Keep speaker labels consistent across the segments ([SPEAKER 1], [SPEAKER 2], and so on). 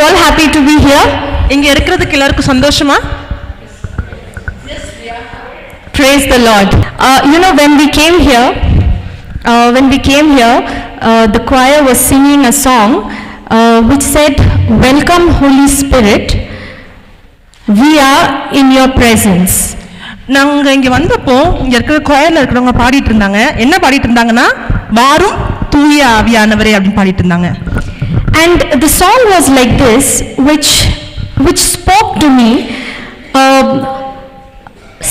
[SPEAKER 1] all happy to be here?
[SPEAKER 2] இங்க இருக்கிறதுக்கு எல்லாருக்கும் சந்தோஷமா?
[SPEAKER 1] Praise the Lord. When we came here, the choir was singing a song which said, "Welcome Holy Spirit, we are in your presence."
[SPEAKER 2] நாங்க இங்க வந்தப்போ இங்க இருக்கிற choirல இருக்கிறவங்க பாடிட்டு இருந்தாங்க. என்ன பாடிட்டு இருந்தாங்கன்னா, வாரும் தூய ஆவியானவரே அப்படின்னு பாடிட்டு இருந்தாங்க.
[SPEAKER 1] And the song was like this, which spoke to me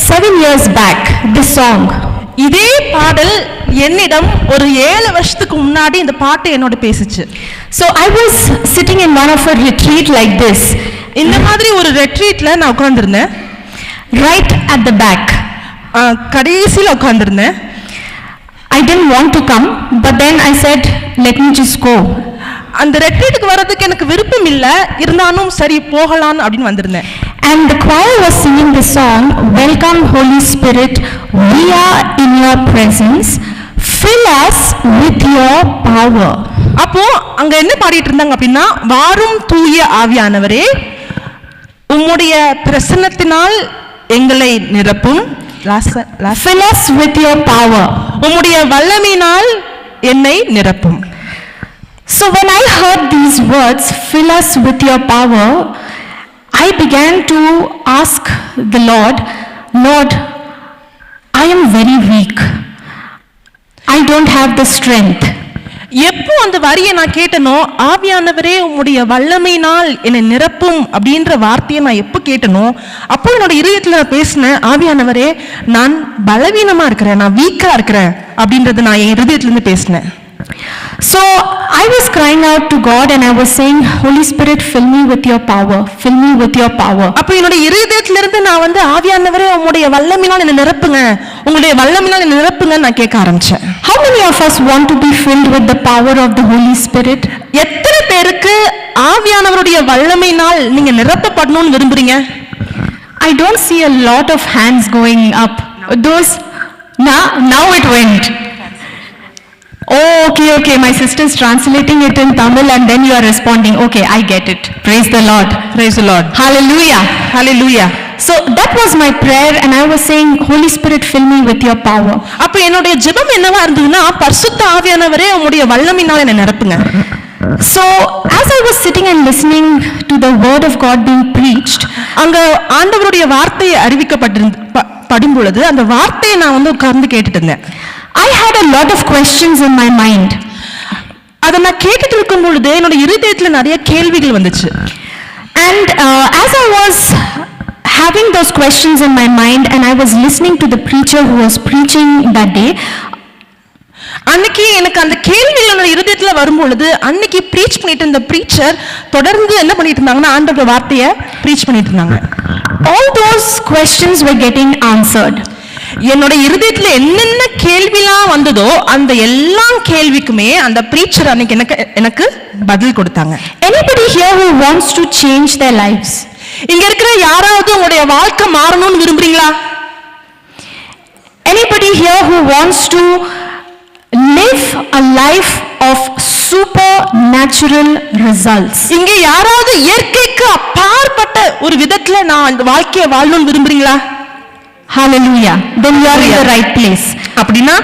[SPEAKER 1] 7 years back, this song.
[SPEAKER 2] இதே பாடல் என்னிடம் ஒரு 7 வருஷத்துக்கு முன்னாடி இந்த பாட்டு என்னோட பேசுச்சு.
[SPEAKER 1] So I was sitting in one of a retreat like this.
[SPEAKER 2] இந்த மாதிரி ஒரு ரெட்ரீட்ல நான் உட்கார்ந்திருந்தேன்.
[SPEAKER 1] Right at the back.
[SPEAKER 2] கடைசில உட்கார்ந்திருந்தேன்.
[SPEAKER 1] I didn't want to come, but then I said, let me just go.
[SPEAKER 2] அந்த ரெட்ரீட்டுக்கு வரதுக்கு எனக்கு விருப்பம் இல்ல, இருந்தாலும் சரி போகலாம் அப்படின்னு வந்திருந்தேன்.
[SPEAKER 1] And the choir was singing the song, "Welcome Holy Spirit, we are in your presence, fill us with your power."
[SPEAKER 2] அப்போ அங்க என்ன பாடிட்டு இருந்தாங்க அப்படின்னா, வாரும் தூய ஆவியானவரே உம்முடைய பிரசன்னத்தினால் எங்களை நிரப்பும்.
[SPEAKER 1] Fill us with your power.
[SPEAKER 2] உம்முடைய வல்லமையினால் என்னை நிரப்பும்.
[SPEAKER 1] So when I heard these words, fill us with your power, I began to ask the Lord, I am very weak. I don't have the strength.
[SPEAKER 2] எப்போ அந்த வரியை நான் கேட்டனோ, ஆவியானவரே உம்முடைய வல்லமையினால் என்னை நிரப்பும் அப்படின்ற வார்த்தையை நான் எப்போ கேட்டனோ, அப்போ என்னோட இதயத்துல நான் பேசினேன், ஆவியானவரே நான் பலவீனமா இருக்கிறேன், நான் வீக்கா இருக்கிறேன் அப்படின்றது நான் என் இதயத்துல இருந்து பேசினேன்.
[SPEAKER 1] So I was crying out to God and I was saying, Holy Spirit, fill me with your power, fill me with your power.
[SPEAKER 2] அப்போ என்னோட இதயத்துல இருந்து நான் வந்து ஆவியானவரே உம்முடைய வல்லமையினால் என்னை நிரப்புங்க, உங்களுடைய வல்லமையினால் என்னை நிரப்புங்க நான் கேட்க ஆரம்பிச்சேன்.
[SPEAKER 1] How many of us want to be filled with the power of the Holy Spirit?
[SPEAKER 2] எத்தனை பேருக்கு ஆவியானவருடைய வல்லமையினால் நீங்க நிரப்பப்படணும்னு விரும்புறீங்க?
[SPEAKER 1] I don't see a lot of hands going up. Those now it went. Oh, okay, my sister's translating it in Tamil and then you are responding. Okay, I get it. Praise the Lord.
[SPEAKER 2] Praise the Lord.
[SPEAKER 1] Hallelujah.
[SPEAKER 2] Hallelujah.
[SPEAKER 1] So that was my prayer and I was saying, Holy Spirit, fill me with your power.
[SPEAKER 2] அப்ப என்னோட ஜெபம் என்னவா இருந்ததுன்னா, பரிசுத்த ஆவியானவரே உம்முடைய வல்லமையினால் என்னை நிரப்புங்க.
[SPEAKER 1] So as I was sitting and listening to the word of God being preached,
[SPEAKER 2] அங்க ஆண்டவருடைய வார்த்தை படும் பொழுது அந்த வார்த்தையை நான் வந்து உட்கார்ந்து கேட்டுட்டு இருந்தேன்.
[SPEAKER 1] I had a lot of questions in my mind.
[SPEAKER 2] அதை நான் கேட்டுட்டு இருக்கும் பொழுது என்னோட இதயத்துல நிறைய கேள்விகள் வந்துச்சு.
[SPEAKER 1] And as I was having those questions in my mind and I was listening to the preacher who was preaching that day,
[SPEAKER 2] அன்னைக்கு எனக்கு அந்த கேள்விகள் என்னோட இதயத்துல வரும் பொழுது அன்னைக்கு ப்ரீச் பண்ணிட்டு இருந்த ப்ரீச்சர் தொடர்ந்து என்ன பண்ணிட்டு இருந்தாங்கன்னா, ஆண்டவருடைய வார்த்தையை ப்ரீச் பண்ணிட்டு இருந்தாங்க.
[SPEAKER 1] All those questions were getting answered.
[SPEAKER 2] என்னோட இதயத்துல என்னென்ன கேள்விலாம் வந்ததோ அந்த எல்லா கேள்விக்குமே அந்த ப்ரீச்சர் அன்னைக்கு எனக்கு பதில் கொடுத்தாங்க.
[SPEAKER 1] Anybody here who wants to change their lives?
[SPEAKER 2] இங்க இருக்கிற யாராவது உங்களுடைய வாழ்க்கை மாறணும்னு விரும்புறீங்களா?
[SPEAKER 1] Anybody here who wants to live a life of supernatural results?
[SPEAKER 2] இங்க யாராவது இயற்கைக்கு அப்பாற்பட்ட ஒரு விதத்துல நான் இந்த வாழ்க்கையை வாழணும்னு விரும்புறீங்களா?
[SPEAKER 1] Hallelujah. Then you are in the right place.
[SPEAKER 2] அப்படின்னா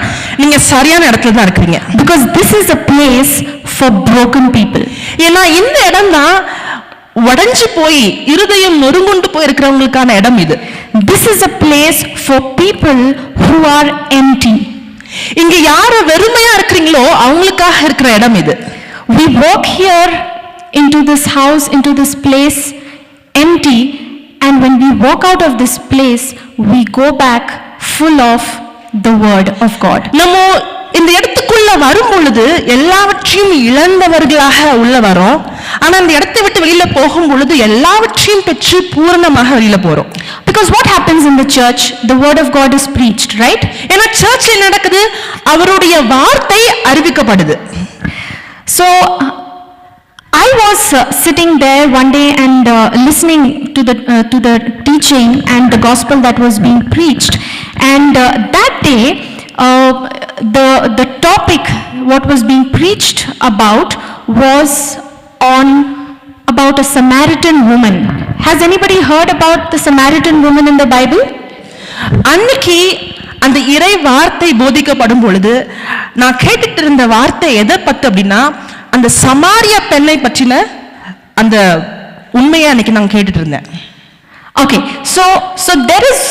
[SPEAKER 2] நீங்க சரியான இடத்துல தான் இருக்கீங்க.
[SPEAKER 1] Because this is a place for broken people.
[SPEAKER 2] ஏன்னா இந்த இடம் தான் உடைஞ்சு போய் இருதயம் நொறுங்குண்டு போய் இருக்கிறவங்களுக்கான இடம் இது.
[SPEAKER 1] This is a place for people who are empty.
[SPEAKER 2] இங்க யார வெறுமையா இருக்கீங்களோ அவங்களுக்காக இருக்கிற இடம் இது.
[SPEAKER 1] We walk here into this house, into this place empty, and when we walk out of this place we go back full of the word of God.
[SPEAKER 2] நம்ம இந்த இடத்துக்குள்ள வரும் பொழுது எல்லாவற்றையும் இழந்தவர்களாக உள்ள வரோம். ஆனா இந்த இடத்தை விட்டு வெளியில போகும் பொழுது எல்லாவற்றையும் பெற்று பூரணமாக வெளியில போறோம்.
[SPEAKER 1] Because what happens in the church, the word of God is preached, right?
[SPEAKER 2] ஏன்னா சர்ச்ல என்ன நடக்குது? அவருடைய வார்த்தை அறிவிக்கப்படுது.
[SPEAKER 1] So I was sitting there one day and listening to the teaching and the gospel that was being preached, and that day the topic what was being preached about was on about a Samaritan woman. Has anybody heard about the Samaritan woman in the Bible?
[SPEAKER 2] அன்னைக்கு அந்த இறை வார்த்தை போதிக்கப்படும் பொழுது நான் கேட்டுட்டு இருந்த வார்த்தை எதை பத்தி அப்படின்னா அந்த சமாரிய பெண்ணை பற்றின அந்த உண்மையை அன்னைக்கு நான் கேட்டுட்டு இருந்தேன்.
[SPEAKER 1] Okay, so there is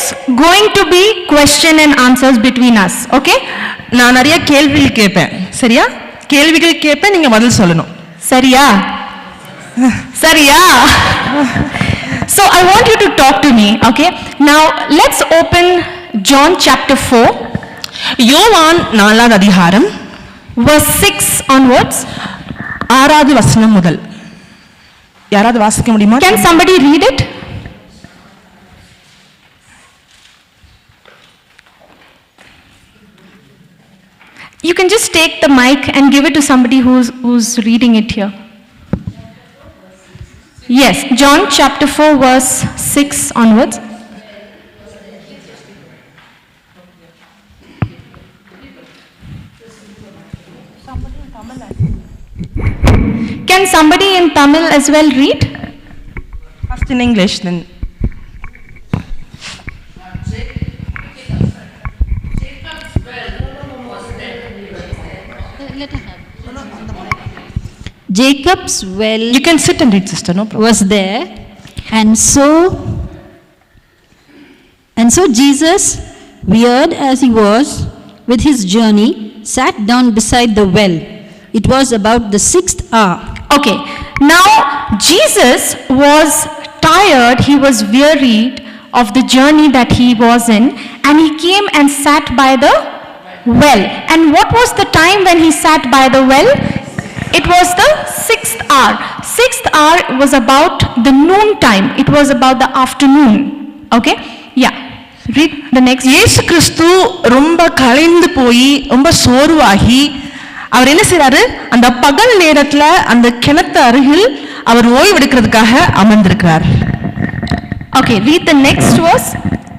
[SPEAKER 1] going to be question and answers between us. Okay,
[SPEAKER 2] நான் நிறைய கேள்விகள் கேட்பேன். சரியா? கேள்விகள் கேட்பேன், நீங்க பதில் சொல்லணும்.
[SPEAKER 1] சரியா? சரியா? So I want you to talk to me. Okay, now let's open John chapter 4,
[SPEAKER 2] யோவான் 4வது அதிகாரம்
[SPEAKER 1] verse 6 onwards.
[SPEAKER 2] 6வது வசனம் முதல். யாராவது வாசிக்க முடியுமா?
[SPEAKER 1] Can somebody read it? You can just take the mic and give it to somebody who's reading it here. Yes, John chapter 4 verse 6 onwards. Can somebody in Tamil as well read?
[SPEAKER 2] First in English then.
[SPEAKER 3] Jacob's well
[SPEAKER 2] You can sit and read, sister, no problem.
[SPEAKER 3] was there, and so Jesus, wearied as he was with his journey, sat down beside the well. It was about the 6th hour.
[SPEAKER 1] Okay, now Jesus was tired, he was wearied of the journey that he was in, and he came and sat by the well. And what was the time when he sat by the well? It was the 6th hour. 6th hour was about the noon time. It was about the afternoon. Okay? Yeah. Read the next.
[SPEAKER 2] இயேசு கிறிஸ்து ரொம்ப களைந்து போய் ரொம்ப சோர்வாகி அவர் என்ன செய்றாரு, அந்த பகல் நேரத்துல அந்த கிணத்து அருகில் அவர் ஓய்வெடுக்கிறதுக்காக அமர்ந்திருக்கிறார்.
[SPEAKER 1] Okay, read the next verse.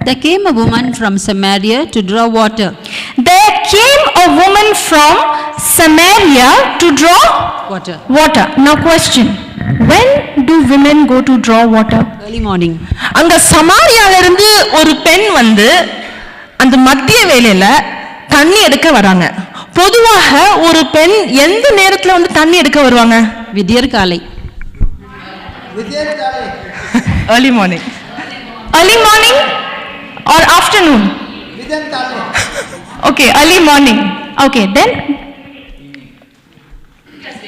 [SPEAKER 3] There came a woman from Samaria to draw water.
[SPEAKER 1] There came a woman from Samaria to draw water. Now question, when do women go to draw water?
[SPEAKER 3] Early morning.
[SPEAKER 2] அங்க சமாரியால இருந்து ஒரு பெண் வந்து அந்த மத்திய வேளையில தண்ணி எடுக்க வராங்க. பொதுவாக ஒரு பெண் எந்த நேரத்துல வந்து தண்ணி எடுக்க வருவாங்க?
[SPEAKER 3] விடியற் காலை.
[SPEAKER 2] early morning.
[SPEAKER 1] Early morning or afternoon? Okay, early morning. Okay, then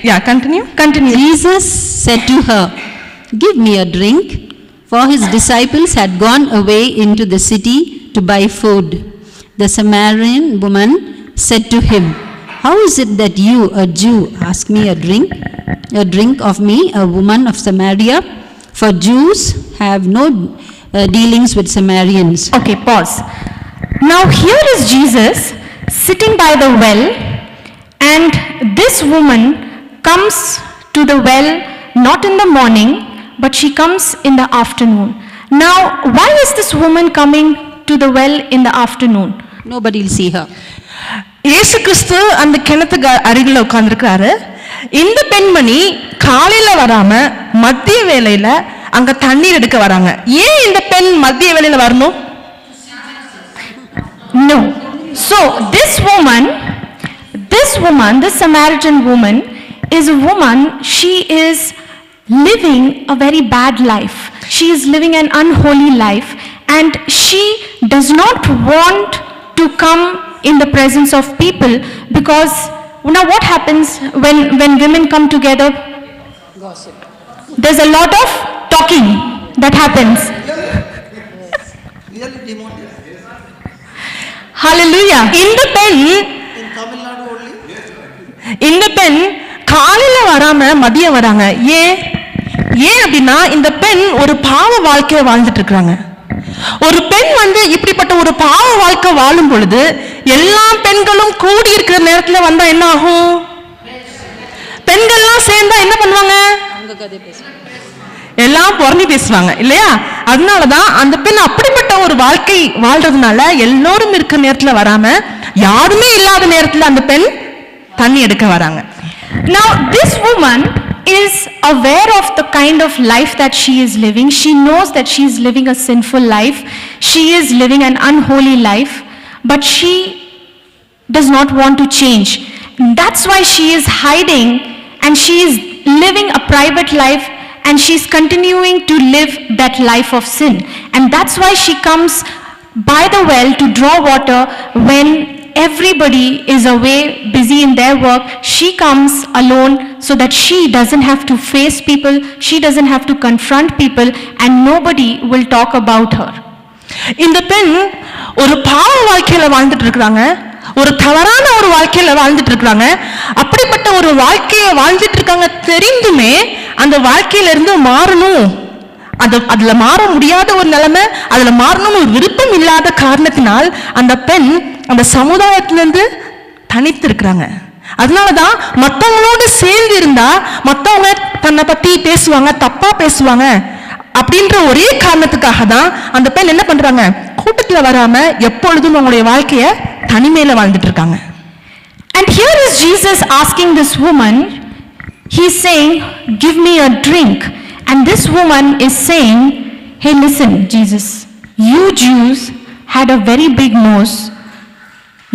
[SPEAKER 2] Yeah, continue.
[SPEAKER 3] Jesus said to her, "Give me a drink," for his disciples had gone away into the city to buy food. The Samaritan woman said to him, "How is it that you, a Jew, ask me a drink of me, a woman of Samaria? For Jews have no dealings with Samaritans."
[SPEAKER 1] Okay, pause. Now here is Jesus sitting by the well, and this woman comes to the well not in the morning, but she comes in the afternoon. Now, why is this woman coming to the well in the afternoon?
[SPEAKER 3] Nobody will see her.
[SPEAKER 2] இயேசு கிறிஸ்து அந்த கிணத்துக்கு அருகில் உட்கார்ந்திருக்கிறாரு. இந்த பெண்மணி காலையில வராம மத்திய வேளையில அங்க தண்ணீர் எடுக்க வராங்க. ஏன் இந்த பெண் மத்திய வேளையில வரணும்?
[SPEAKER 1] No. So this woman, the Samaritan woman, is a woman, she is living a very bad life. She is living an unholy life, and she does not want to come in the presence of people, because now what happens when women come together? Gossip. There's a lot of talking that happens. Hallelujah.
[SPEAKER 2] இந்த பெண் காலையில வராம மதியம் வராங்க. ஏன் அப்படின்னா இந்த பெண் ஒரு பாவ வாழ்க்கையை வாழ்ந்துட்டு இருக்காங்க. ஒரு பெண் வந்து இப்படிப்பட்ட ஒரு பாவ வாழ்க்கை வாழும் பொழுது எல்லா பெண்களும் கூடி இருக்கிற நேரத்துல வந்தா என்ன ஆகும்? பெண்கள்லாம் சேர்ந்தா என்ன பண்ணுவாங்க? எல்லாம் புறணி பேசுவாங்க இல்லையா? அதனாலதான் அந்த பெண் அப்படிப்பட்ட ஒரு வாழ்க்கை வாழ்றதுனால எல்லோரும் இருக்கிற நேரத்துல வராம யாருமே இல்லாத நேரத்துல அந்த பெண் தண்ணி எடுக்க வராங்க.
[SPEAKER 1] Now this woman is aware of the kind of life that she is living. She knows that she is living a sinful life. She is living an unholy life, but she does not want to change. That's why she is hiding and she is living a private life, and she is continuing to live that life of sin. And that's why she comes by the well to draw water when everybody is away busy in their work. She comes alone so that she doesn't have to face people, she doesn't have to confront people, and nobody will talk about her.
[SPEAKER 2] இந்த பெண் ஒரு பாவ வாழ்க்கையில வாழ்ந்துட்டு இருக்கிறாங்க, ஒரு தவறான ஒரு வாழ்க்கையில வாழ்ந்துட்டு இருக்காங்க. அப்படிப்பட்ட ஒரு வாழ்க்கையை வாழ்ந்துட்டு இருக்காங்க தெரிந்துமே அந்த வாழ்க்கையில இருந்து மாறணும், அதுல மாற முடியாத ஒரு நிலைமை, அதுல மாறணும் ஒரு விருப்பம் இல்லாத காரணத்தினால் அந்த பெண் அந்த சமுதாயத்திலிருந்து தனித்து இருக்கிறாங்க. அதனாலதான் மற்றவங்களோடு சேர்ந்து இருந்தா மற்றவங்க தன்னை பத்தி பேசுவாங்க, தப்பா பேசுவாங்க அப்படின்ற ஒரே காரணத்துக்காக தான் அந்த பெண் என்ன பண்றாங்க, கூட்டத்துல வராம எப்பொழுதும் அவங்களுடைய வாழ்க்கைய தனிமையில வாழ்ந்துட்டு இருக்காங்க.
[SPEAKER 1] And here is Jesus asking this woman, he's saying, give me a drink. And this woman is saying, hey listen Jesus, you Jews had a very big nose.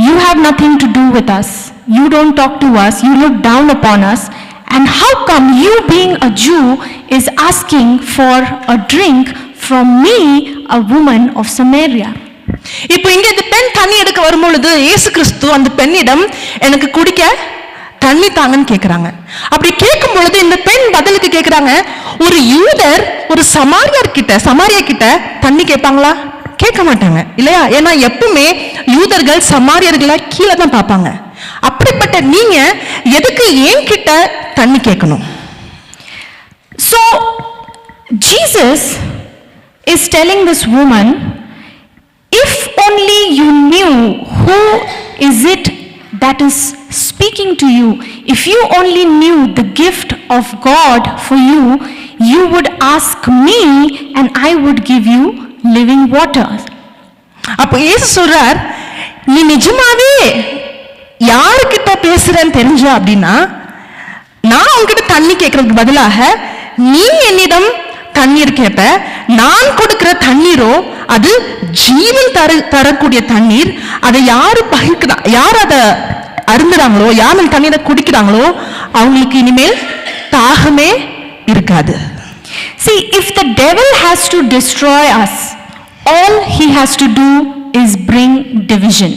[SPEAKER 1] You have nothing to do with us. You don't talk to us. You look down upon us. And how come you being a Jew is asking for a drink from me, a woman of Samaria?
[SPEAKER 2] இப்போ இங்க இந்த பெண் தண்ணி எடுக்க வரும்பொழுது இயேசு கிறிஸ்து அந்த பெண்ணிடம் எனக்கு குடிக்க தண்ணி தாங்கன்னு கேட்கிறாங்க. அப்படி கேட்கும் பொழுது இந்த பெண் பதிலுக்கு கேட்கிறாங்க, ஒரு யூதர் ஒரு சமாரியா கிட்ட தண்ணி கேட்பாங்களா? கேட்க மாட்டாங்க இல்லையா? ஏன்னா எப்பவுமே யூதர்கள் சமாரியர்களை கீழே தான் பார்ப்பாங்க. அப்படிப்பட்ட நீங்க எதுக்கு ஏன் கிட்ட தண்ணி கேட்கணும்?
[SPEAKER 1] So Jesus is telling this woman, if only you knew who is it that is speaking to you, if you only knew the gift of God for you, you would ask me and I would give you living water.
[SPEAKER 2] அப்போ இயேசு சொல்றார், நீ நிஜமாவே யாருக்கிட்ட பேசுறேன்னு தெரிஞ்ச அப்படின்னா, நான் உங்ககிட்ட தண்ணி கேட்கறதுக்கு பதிலாக நீ என்னிடம் தண்ணீர் கேட்ப. நான் கொடுக்கிற தண்ணீரோ அது ஜீவன் தரக்கூடிய தண்ணீர். அதை யாரு யார் அதை அருந்துறாங்களோ, யார் அந்த தண்ணீரை குடிக்கிறாங்களோ அவங்களுக்கு இனிமேல் தாகமே இருக்காது.
[SPEAKER 1] See, if the devil has to destroy us, all he has to do is bring division.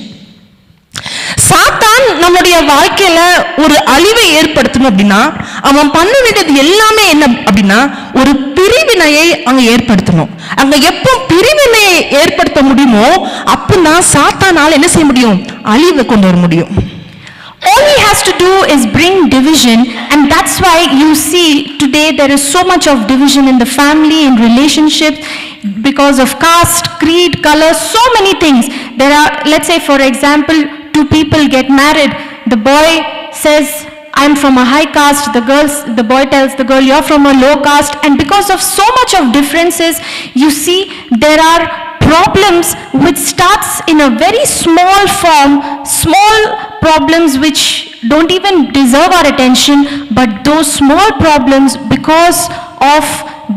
[SPEAKER 2] சாத்தான் நம்முடைய வாழ்க்கையில ஒரு அழிவை ஏற்படுத்தணும் அப்படின்னா அவன் பண்ண வேண்டியது எல்லாமே என்ன அப்படின்னா ஒரு பிரிவினையை அங்க ஏற்படுத்தணும். அங்க எப்போ பிரிவினையை ஏற்படுத்த முடியுமோ அப்பதான் சாத்தானால என்ன செய்ய முடியும், அழிவை கொண்டு வர முடியும்.
[SPEAKER 1] All he has to do is bring division, and that's why you see today there is so much of division in the family, in relationships, because of caste, creed, color, so many things. There are, let's say for example, two people get married. The boy says, I'm from a high caste. The boy tells the girl, you're from a low caste. And because of so much of differences, you see there are problems which starts in a very small form, small problems which don't even deserve our attention, but those small problems, because of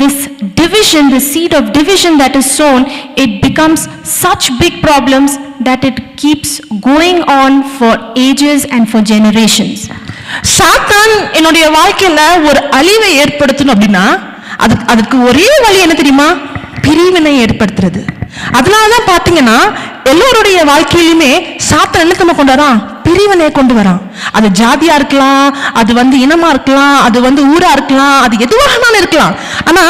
[SPEAKER 1] this division, the seed of division that is sown, it becomes such big problems that it keeps going on for ages and for generations.
[SPEAKER 2] சாத்தான் என்னுடைய வாழ்க்கையில ஒரு அழிவை ஏற்படுத்தணும் அப்படின்னா அதுக்கு ஒரே வழி என்ன தெரியுமா, பிரிவினை ஏற்படுத்துறது. அதனாலதான் பாத்தீங்கன்னா எல்லோருடைய வாழ்க்கையிலுமே சாத்தான் என்ன கொண்டு வரான், பிரிவினை கொண்டு வரான். அது ஜாதியா இருக்கலாம், அது இனமா இருக்கலாம், அது ஊரா இருக்கலாம், அது எதுவாக இருக்கலாம். ஆனா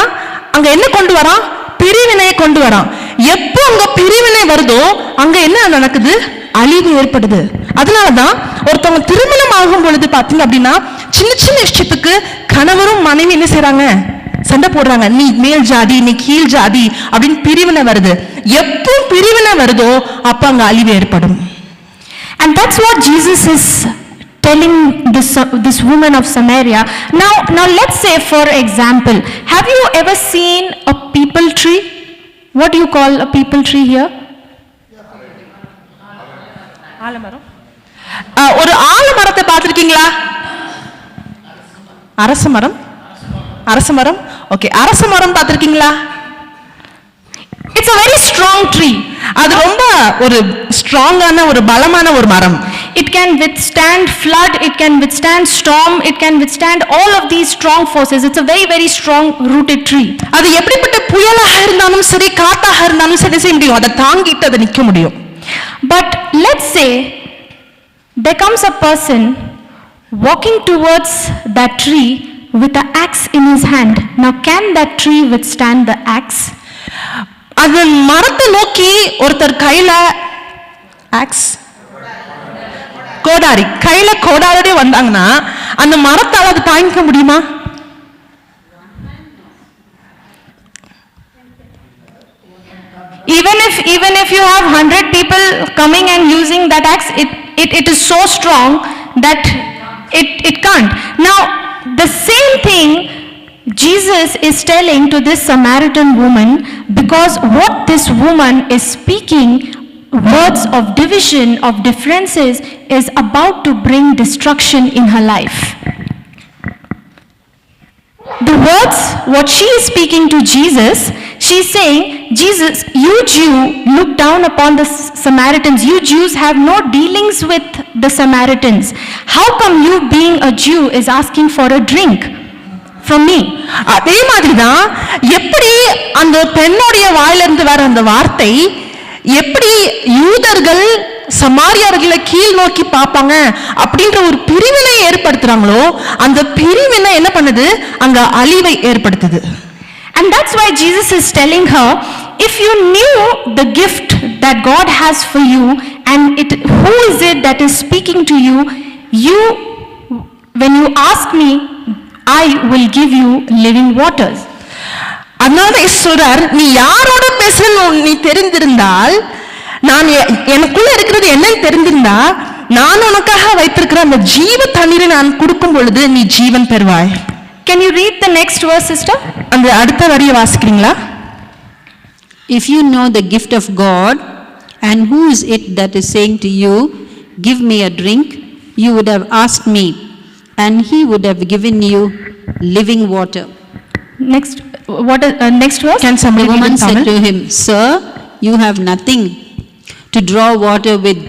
[SPEAKER 2] அங்க என்ன கொண்டு வரான், பிரிவினையை கொண்டு வரான். எப்போ அங்க பிரிவினை வருதோ அங்க என்ன நடக்குது, அழிவு ஏற்படுது. அதனாலதான் ஒருத்தவங்க திருமணம் ஆகும் பொழுது பாத்தீங்க அப்படின்னா சின்ன சின்ன விஷயத்துக்கு கணவரும் மனைவி என்ன செய்யறாங்க, சண்டை போடுறாங்க. நீ மேல் ஜாதி, நீ கீழ் ஜாதி அப்படின்னு பிரிவினை வருது. எப்போ பிரிவினை வருதோ அப்ப அங்க அழிவு ஏற்படும்.
[SPEAKER 1] And that's what Jesus is telling this woman of Samaria. Now let's say for example, have you ever seen a peepal tree? What do you call a peepal tree here?
[SPEAKER 2] ஆலமரம். ஒரு ஆலமரத்தை பார்த்திருக்கீங்களா? அரச மரம். அரச மரம். ஓகே, அரச மரம் பார்த்திருக்கீங்களா?
[SPEAKER 1] It's a very strong tree.
[SPEAKER 2] அது ரொம்ப ஒரு ஸ்ட்ராங்கான ஒரு பலமான ஒரு மரம்.
[SPEAKER 1] It can withstand flood, it can withstand storm, it can withstand all of these strong forces. It's a very, very strong rooted tree.
[SPEAKER 2] அது எப்படிப்பட்ட புயலாக இருந்தாலும் சரி, காத்தாக இருந்தாலும் சரி செய்ய முடியும். அதை தாங்கிட்டு அதை நிற்க முடியும்.
[SPEAKER 1] But let's say there comes a person walking towards that tree with an axe in his hand. Now, can that tree withstand the axe?
[SPEAKER 2] அந்த மரத்தை நோக்கி ஒருத்தர் கையில ஆக்ஸ் கோடாரி கையில கோடாரியோட வந்தாங்கன்னா அந்த மரத்தால் அது தாங்கிக்க முடியுமா?
[SPEAKER 1] Even if you have 100 people coming and using that axe, it is so strong that it can't. Now, the same thing Jesus is telling to this Samaritan woman, because what this woman is speaking, words of division, of differences, is about to bring destruction in her life. The words, what she is speaking to Jesus, she is saying, Jesus, you Jew look down upon the Samaritans. You Jews have no dealings with the Samaritans. How come you, being a Jew, is asking for a drink from me?
[SPEAKER 2] அதே மாதிரிதான் எப்படி அந்த பெண்ணுடைய வாயிலிருந்து வர அந்த வார்த்தை எப்படி யூதர்கள் சமாரியர்களை கீழ் நோக்கி பார்ப்பாங்க அப்படின்ற ஒரு பிரிவினை ஏற்படுத்துறாங்களோ அந்த பிரிவினை என்ன பண்ணுது, அங்க அழிவை ஏற்படுத்துது.
[SPEAKER 1] And that's why Jesus is telling her, if you knew the gift that God has for you and who is it that is speaking to you, when you ask me, I will give you living waters.
[SPEAKER 2] அதனால சொல்றார், நீ யாரோட பேசுறன்னு நீ தெரிந்திருந்தால், நான் எனக்குள்ள இருக்கிறது என்னன்னு தெரிந்திருந்தா, நான் உனக்காக வைத்திருக்கிற அந்த ஜீவ தண்ணீரை நான் கொடுக்கும் பொழுது நீ ஜீவன் பெறுவாய்.
[SPEAKER 1] Can you read the next verse, sister?
[SPEAKER 2] அந்த அடுத்த வரியை வாசிக்கிறீங்களா?
[SPEAKER 3] If you know the gift of God, and who is it that is saying to you, give me a drink, you would have asked me, and he would have given you living water.
[SPEAKER 1] Next verse?
[SPEAKER 2] Can
[SPEAKER 3] The
[SPEAKER 2] somebody read
[SPEAKER 3] woman
[SPEAKER 2] in
[SPEAKER 3] said
[SPEAKER 2] Tamil?
[SPEAKER 3] to him, Sir, you have nothing to draw water with,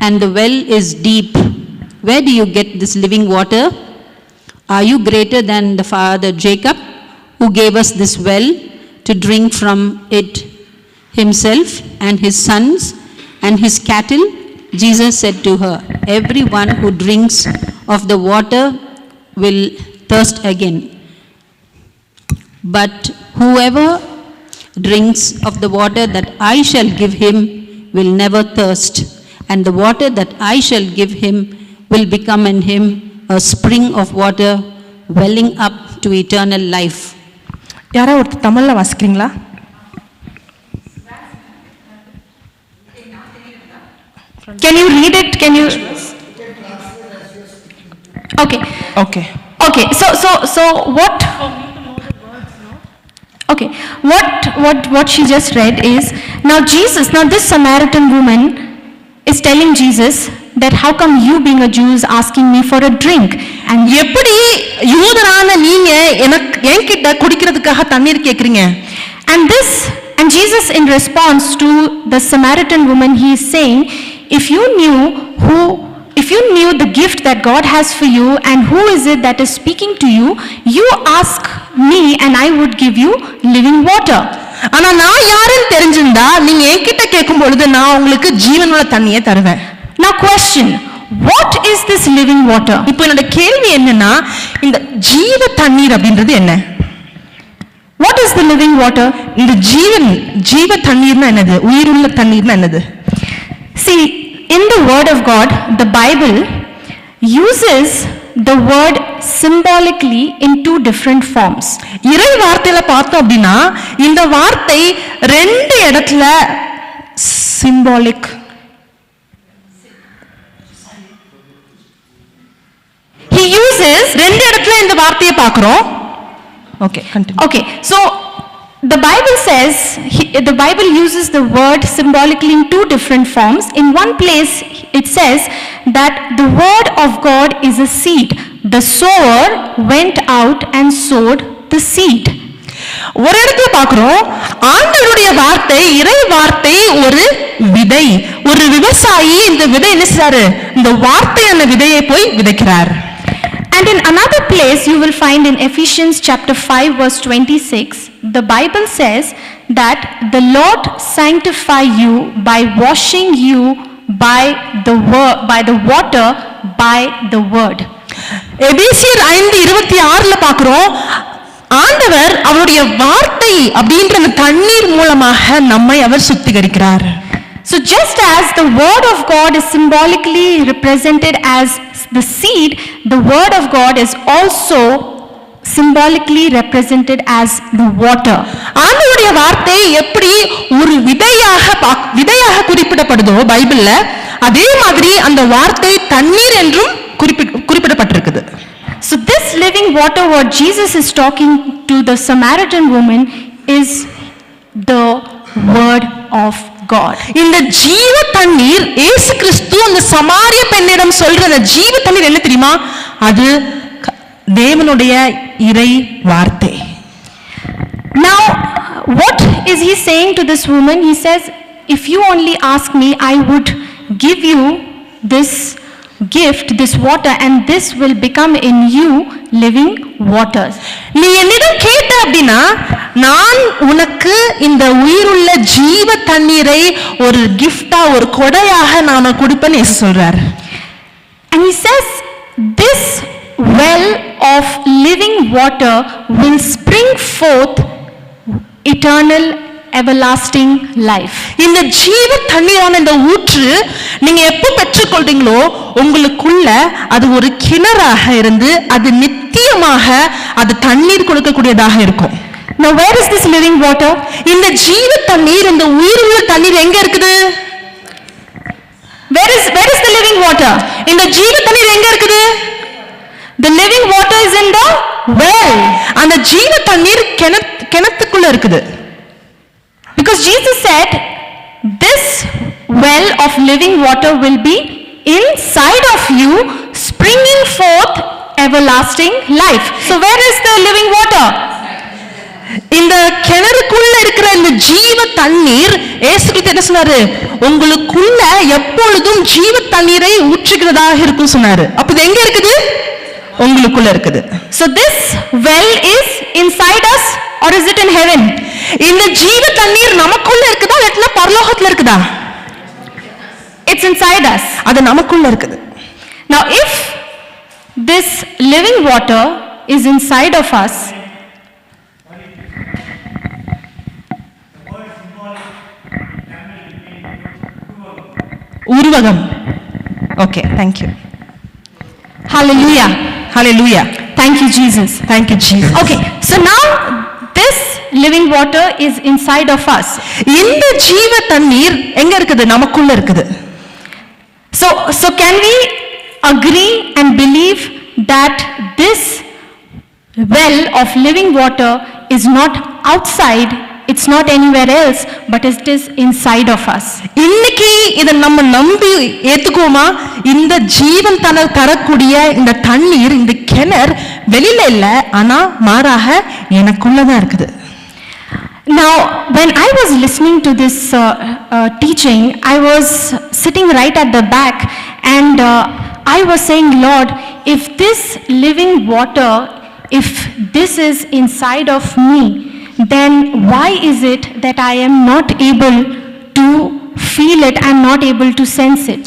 [SPEAKER 3] and the well is deep. Where do you get this living water? Are you greater than the father Jacob, who gave us this well to drink from it himself and his sons and his cattle? Jesus said to her, everyone who drinks of the water will thirst again. But whoever drinks of the water that I shall give him will never thirst, and the water that I shall give him will become in him a spring of water welling up to eternal life.
[SPEAKER 2] யாரா ஒரு தமிழ்ல வாசிக்கிறீங்களா?
[SPEAKER 1] Can you read it? Can you? Okay.
[SPEAKER 2] Okay.
[SPEAKER 1] Okay. So what? Okay. What she just read is, now this Samaritan woman is telling Jesus that how come you being a Jew is asking me for a drink? And
[SPEAKER 2] எப்படி யூதரான நீங்க எனக்கு என்கிட்ட குடிக்கிறதுக்காக தண்ணீர் கேக்குறீங்க?
[SPEAKER 1] And Jesus, in response to the Samaritan woman, he is saying, if you knew the gift that God has for you and who is it that is speaking to you, you ask me and I would give you living water.
[SPEAKER 2] ஆனா நான் யாருன்னு தெரிஞ்சிருந்தா நீங்க என்கிட்ட கேட்கும் பொழுது நான் உங்களுக்கு ஜீவனுள்ள தண்ணியை தருவேன்.
[SPEAKER 1] Now question, what is this living water?
[SPEAKER 2] இப்போ என்னோட கேள்வி என்னன்னா, இந்த ஜீவ தண்ணீர் அப்படின்றது என்ன?
[SPEAKER 1] What is the living water?
[SPEAKER 2] இந்த ஜீவ தண்ணீர்னா என்னது? உயிருள்ள தண்ணீர்னா என்னது?
[SPEAKER 1] See, in the word of God, the Bible uses the word symbolically in two different forms.
[SPEAKER 2] இறை வார்த்தையில பார்த்தோம் அப்படின்னா இந்த வார்த்தை ரெண்டு இடத்துல சிம்பாலிக்
[SPEAKER 1] He uses
[SPEAKER 2] ரெண்டு இடத்துல இந்த வார்த்தையை பார்க்கிறோம். Okay, continue.
[SPEAKER 1] Okay, so the Bible says, the Bible uses the word symbolically in two different forms. In one place, it says that the word of God is a seed the sower went out and sowed the seed.
[SPEAKER 2] ஒரு இடத்துல பார்க்கிறோம், ஆண்டவருடைய வார்த்தை, இறை வார்த்தை ஒரு விதை. ஒரு விவசாயி இந்த விதை என்ன செய்றாரு? இந்த வார்த்தையான விதையை போய் விதைக்கிறார்.
[SPEAKER 1] And in another place you will find in Ephesians chapter 5 verse 26, the Bible says that the Lord sanctify you by washing you by the water by the word.
[SPEAKER 2] எபேசியர் 5:26ல பார்க்கிறோம், ஆண்டவர் அவருடைய வார்த்தை அப்படின்ற அந்த தண்ணீர் மூலமாக நம்மை அவர் சுத்திகரிக்கிறார்.
[SPEAKER 1] So just as the word of God is symbolically represented as the seed, the word of God is also symbolically represented as the water.
[SPEAKER 2] ஆண்டவருடைய வார்த்தை எப்படி ஒரு விதையாக குறிப்பிடப்படுதோ பைபிள்ல, அதே மாதிரி அந்த வார்த்தை தண்ணீர் என்றும் குறிப்பிடப்பட்டிருக்குது.
[SPEAKER 1] So this living water what Jesus is talking to the Samaritan woman is the word of God.
[SPEAKER 2] இந்த ஜீவ தண்ணீர் இயேசு கிறிஸ்து அந்த சமாரிய பெண்ணிடம் சொல்ற அந்த ஜீவ தண்ணீர் என்ன தெரியுமா? அது தேவனுடைய இறை வார்த்தை.
[SPEAKER 1] Now what is he saying to this woman? He says, if you only ask me, I would give you this gift, this water, and this will become in you living waters.
[SPEAKER 2] நீ என்னிடம் கேட்ட அப்படின்னா நான் உனக்கு இந்த உயிருள்ள ஜீவ தண்ணீரை ஒரு கிஃப்டா, ஒரு கொடையாக நான் கொடுப்பேன்னு இயேசு சொல்றார்.
[SPEAKER 1] And he says this well of living water will spring forth eternal everlasting life.
[SPEAKER 2] இந்த ஜீவ தண்ணீரான இந்த ஊற்று நீங்க எப்ப பெற்றுக்கொள்றீங்களோ உங்களுக்குள்ள அது ஒரு கிணறாக இருந்து அது நித்தியமாக அது தண்ணீர் கொடுக்கக்கூடியதாக இருக்கும்.
[SPEAKER 1] Now where is this living water?
[SPEAKER 2] இந்த ஜீவ தண்ணீர், இந்த உயிருள்ள தண்ணீர் எங்க இருக்குது?
[SPEAKER 1] Where is the living water?
[SPEAKER 2] இந்த ஜீவ தண்ணீர் எங்க இருக்குது?
[SPEAKER 1] The living water is in the well.
[SPEAKER 2] அந்த ஜீவ தண்ணீர் கிணத்துக்குள்ள இருக்குது.
[SPEAKER 1] Because Jesus said this well of living water will be inside of you, springing forth everlasting life. So where is the living water?
[SPEAKER 2] இந்த கிணறுக்குள்ள இருக்கிற இந்த ஜீவ தண்ணீர் இயேசு கிறிஸ்து என்ன சொன்னாரு? உங்களுக்குள்ள எப்பொழுதும் ஜீவ தண்ணீரை ஊற்றுகிறதாக இருக்கும் சொன்னாரு. அப்ப இது எங்க இருக்குது? உங்களுக்குள்ள இருக்குது.
[SPEAKER 1] So this well is inside us or is it in heaven?
[SPEAKER 2] இந்த ஜீவ தண்ணீர் நமக்குள்ள இருக்குதா இல்ல பரலோகத்துல இருக்குதா?
[SPEAKER 1] It's inside us.
[SPEAKER 2] அது நமக்குள்ள இருக்குது.
[SPEAKER 1] Now if this living water is inside of us,
[SPEAKER 2] உருவகம். Okay, thank you.
[SPEAKER 1] hallelujah.
[SPEAKER 2] Hallelujah.
[SPEAKER 1] Thank you Jesus.
[SPEAKER 2] Thank you Jesus.
[SPEAKER 1] Okay, so now this living water is inside of us.
[SPEAKER 2] இந்த ஜீவ தண்ணீர் எங்க இருக்குது? நமக்குள்ள இருக்குது.
[SPEAKER 1] So can we agree and believe that this well of living water is not outside, it's not anywhere else, but it is inside of us?
[SPEAKER 2] இன்னைக்கு இத நம்ம நம்பி ஏத்துக்குவோமா? இந்த ஜீவன் தரக்கூடிய இந்த தண்ணீர், இந்த கிணறு வெளியில இல்ல, ஆனா மாறாக எனக்குள்ளதான் இருக்குது.
[SPEAKER 1] Now, when I was listening to this teaching, I was sitting right at the back and I was saying, Lord, if this living water, if this is inside of me, then why is it that I am not able to feel it, I am not able to sense it?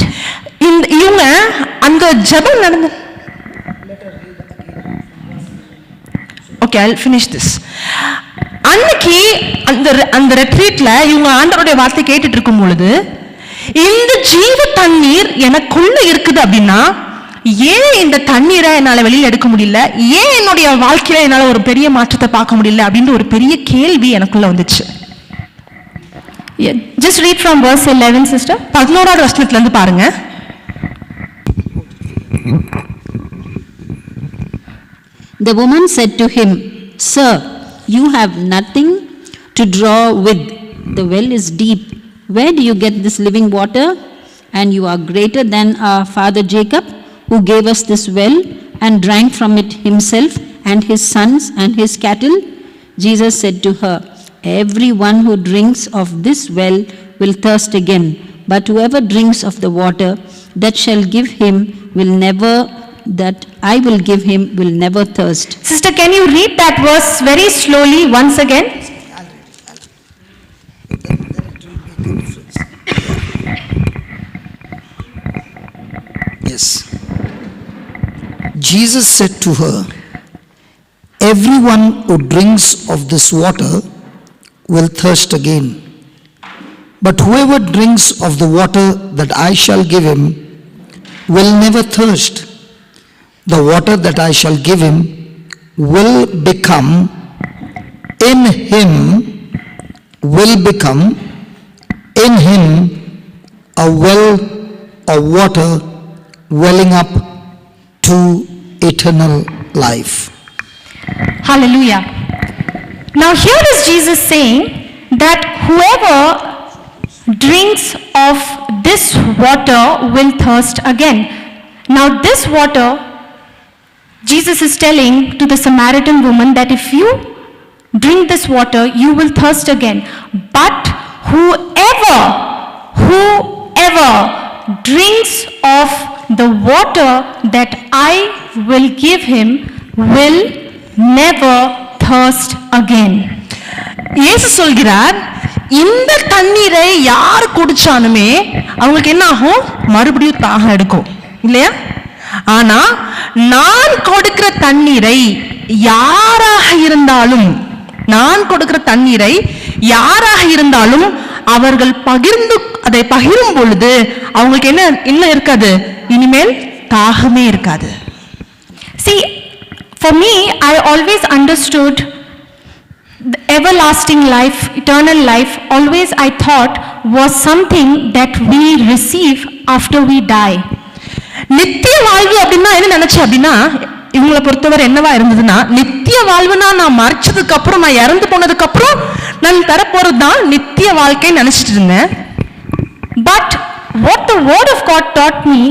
[SPEAKER 2] இவங்க அந்த ஜெபம் நடந்து Okay, I'll finish this. அன்னைக்கு அந்த ரெட்ரீட்ல இவங்க ஆண்டவருடைய வார்த்தை கேட்டுட்டு இருக்கும் பொழுது இந்த ஜீவ தண்ணீர் எனக்குள்ள இருக்குது அப்படின்னா ஏன் இந்த தண்ணீரை என்னால வெளியில எடுக்க முடியல, ஏன் என்னுடைய வாழ்க்கையில என்னால ஒரு பெரிய மாற்றத்தை பார்க்க முடியல அப்படின்ற ஒரு பெரிய கேள்வி எனக்குள்ள வந்துச்சு.
[SPEAKER 1] Just read from verse 11, sister.
[SPEAKER 2] 11வது வசனத்துல இருந்து பாருங்க.
[SPEAKER 3] The woman said to him, Sir, you have nothing to draw with. The well is deep. Where do you get this living water? And you are greater than our father Jacob, who gave us this well and drank from it himself and his sons and his cattle? Jesus said to her, everyone who drinks of this well will thirst again, but whoever drinks of the water that I will give him will never thirst.
[SPEAKER 1] Sister, can you read that verse very slowly once again?
[SPEAKER 4] Yes. Jesus said to her, everyone who drinks of this water will thirst again. But whoever drinks of the water that I shall give him will never thirst. The water that I shall give him will become in him a well of water welling up to eternal life.
[SPEAKER 1] Hallelujah. Now here is Jesus saying that whoever drinks of this water will thirst again. Now this water, Jesus is telling to the Samaritan woman that if you drink this water, you will thirst again. But whoever drinks of the water that I will give him will never thirst again.
[SPEAKER 2] இயேசு சொல்கிறார், இந்த தண்ணீரை யார் குடிச்சாலுமே அவங்களுக்கு என்ன ஆகும்? மறுபடியும் தாகம் எடுக்கும், இல்லையா? ஆனா நான் கொடுக்கிற தண்ணீரை யாராக இருந்தாலும் அவர்கள் அதை பகிரும் பொழுது அவங்களுக்கு என்ன இருக்காது? இனிமேல் தாகமே இருக்காது.
[SPEAKER 1] See, for me, I always understood the everlasting life, eternal life, always I thought was something that we receive after we die.
[SPEAKER 2] நித்திய வாழ்வு அப்படின்னா என்ன நினைச்சேன் அப்படின்னா, இவங்களை பொறுத்தவரை என்னவா இருந்ததுன்னா, நித்திய வாழ்வுனா நான் மறைச்சதுக்கு அப்புறம், நான் இறந்து போனதுக்கு அப்புறம் நான் தரப்போறது தான் நித்திய வாழ்க்கைன்னு நினைச்சிட்டு இருந்தேன்.
[SPEAKER 1] But what the word of God taught me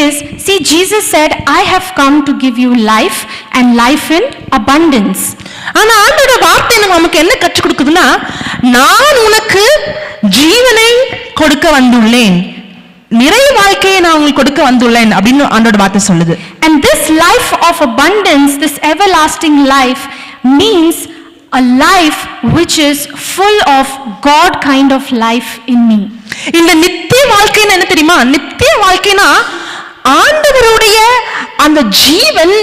[SPEAKER 1] is, see, Jesus said, I have come to give you life and life in abundance.
[SPEAKER 2] ஆனா ஆண்டோட வார்த்தை நமக்கு என்ன கற்றுக் கொடுக்குதுன்னா, நான் உனக்கு ஜீவனை கொடுக்க வந்துள்ளேன், நிறை வாழ்க்கையை நான் உங்களுக்கு கொடுக்க வந்துள்ளேன் அப்படின்னு ஆண்டோட வார்த்தை சொல்லுது.
[SPEAKER 1] And this life of abundance, this everlasting life, means a life which is full of God kind of life in me.
[SPEAKER 2] இந்த நித்திய வாழ்க்கைன்னா என்ன தெரியுமா? நித்திய வாழ்க்கைனா ஆண்டவருடைய அந்த ஜீவன்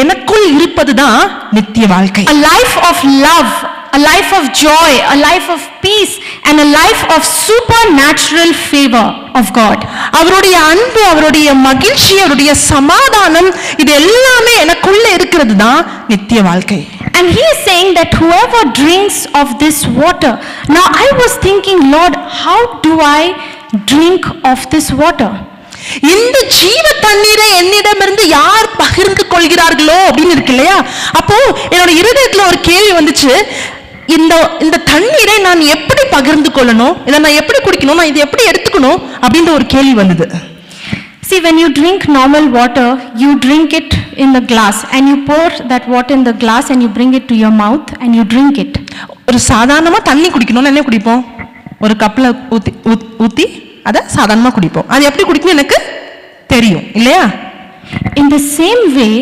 [SPEAKER 2] எனக்குள் இருப்பதுதான் நித்திய வாழ்க்கை.
[SPEAKER 1] A life of love, a life of joy, a life of peace, and a life of supernatural favor of God.
[SPEAKER 2] அவருடைய அன்பு, அவருடைய மகிழ்ச்சி, அவருடைய சமாதானம், இது எல்லாமே எனக்குள்ள இருக்கிறது தான் நித்திய வாழ்க்கை.
[SPEAKER 1] And he is saying that whoever drinks of this water. Now I was thinking, Lord, how do I drink of this water?
[SPEAKER 2] இந்த ஜீவ தண்ணீரை என்னிடமிருந்து யார் பகிர்ந்து கொள்கிறார்களோ அப்படின்னு இருக்கு இல்லையா? அப்போ என்னோட இருதயத்துல ஒரு கேள்வி வந்துச்சு, இந்த தண்ணீரை நான் எப்படி பகிர்ந்து கொள்ளணும், இதை நான் எப்படி குடிக்கணும், நான் இதை எப்படி எடுத்துக்கணும் அப்படின்ற ஒரு கேள்வி வந்தது.
[SPEAKER 1] See, when you drink normal water, you drink it in the glass and you pour that water in the glass and you bring it to your mouth and you drink it.
[SPEAKER 2] ஒரு சாதாரணமா தண்ணி குடிக்கணும்னு என்ன குடிப்போம்? ஒரு கப்ல ஊத்தி அதை சாதாரணமா குடிப்போம். அது எப்படி குடிக்கணும் எனக்கு தெரியும், இல்லையா?
[SPEAKER 1] In the same way,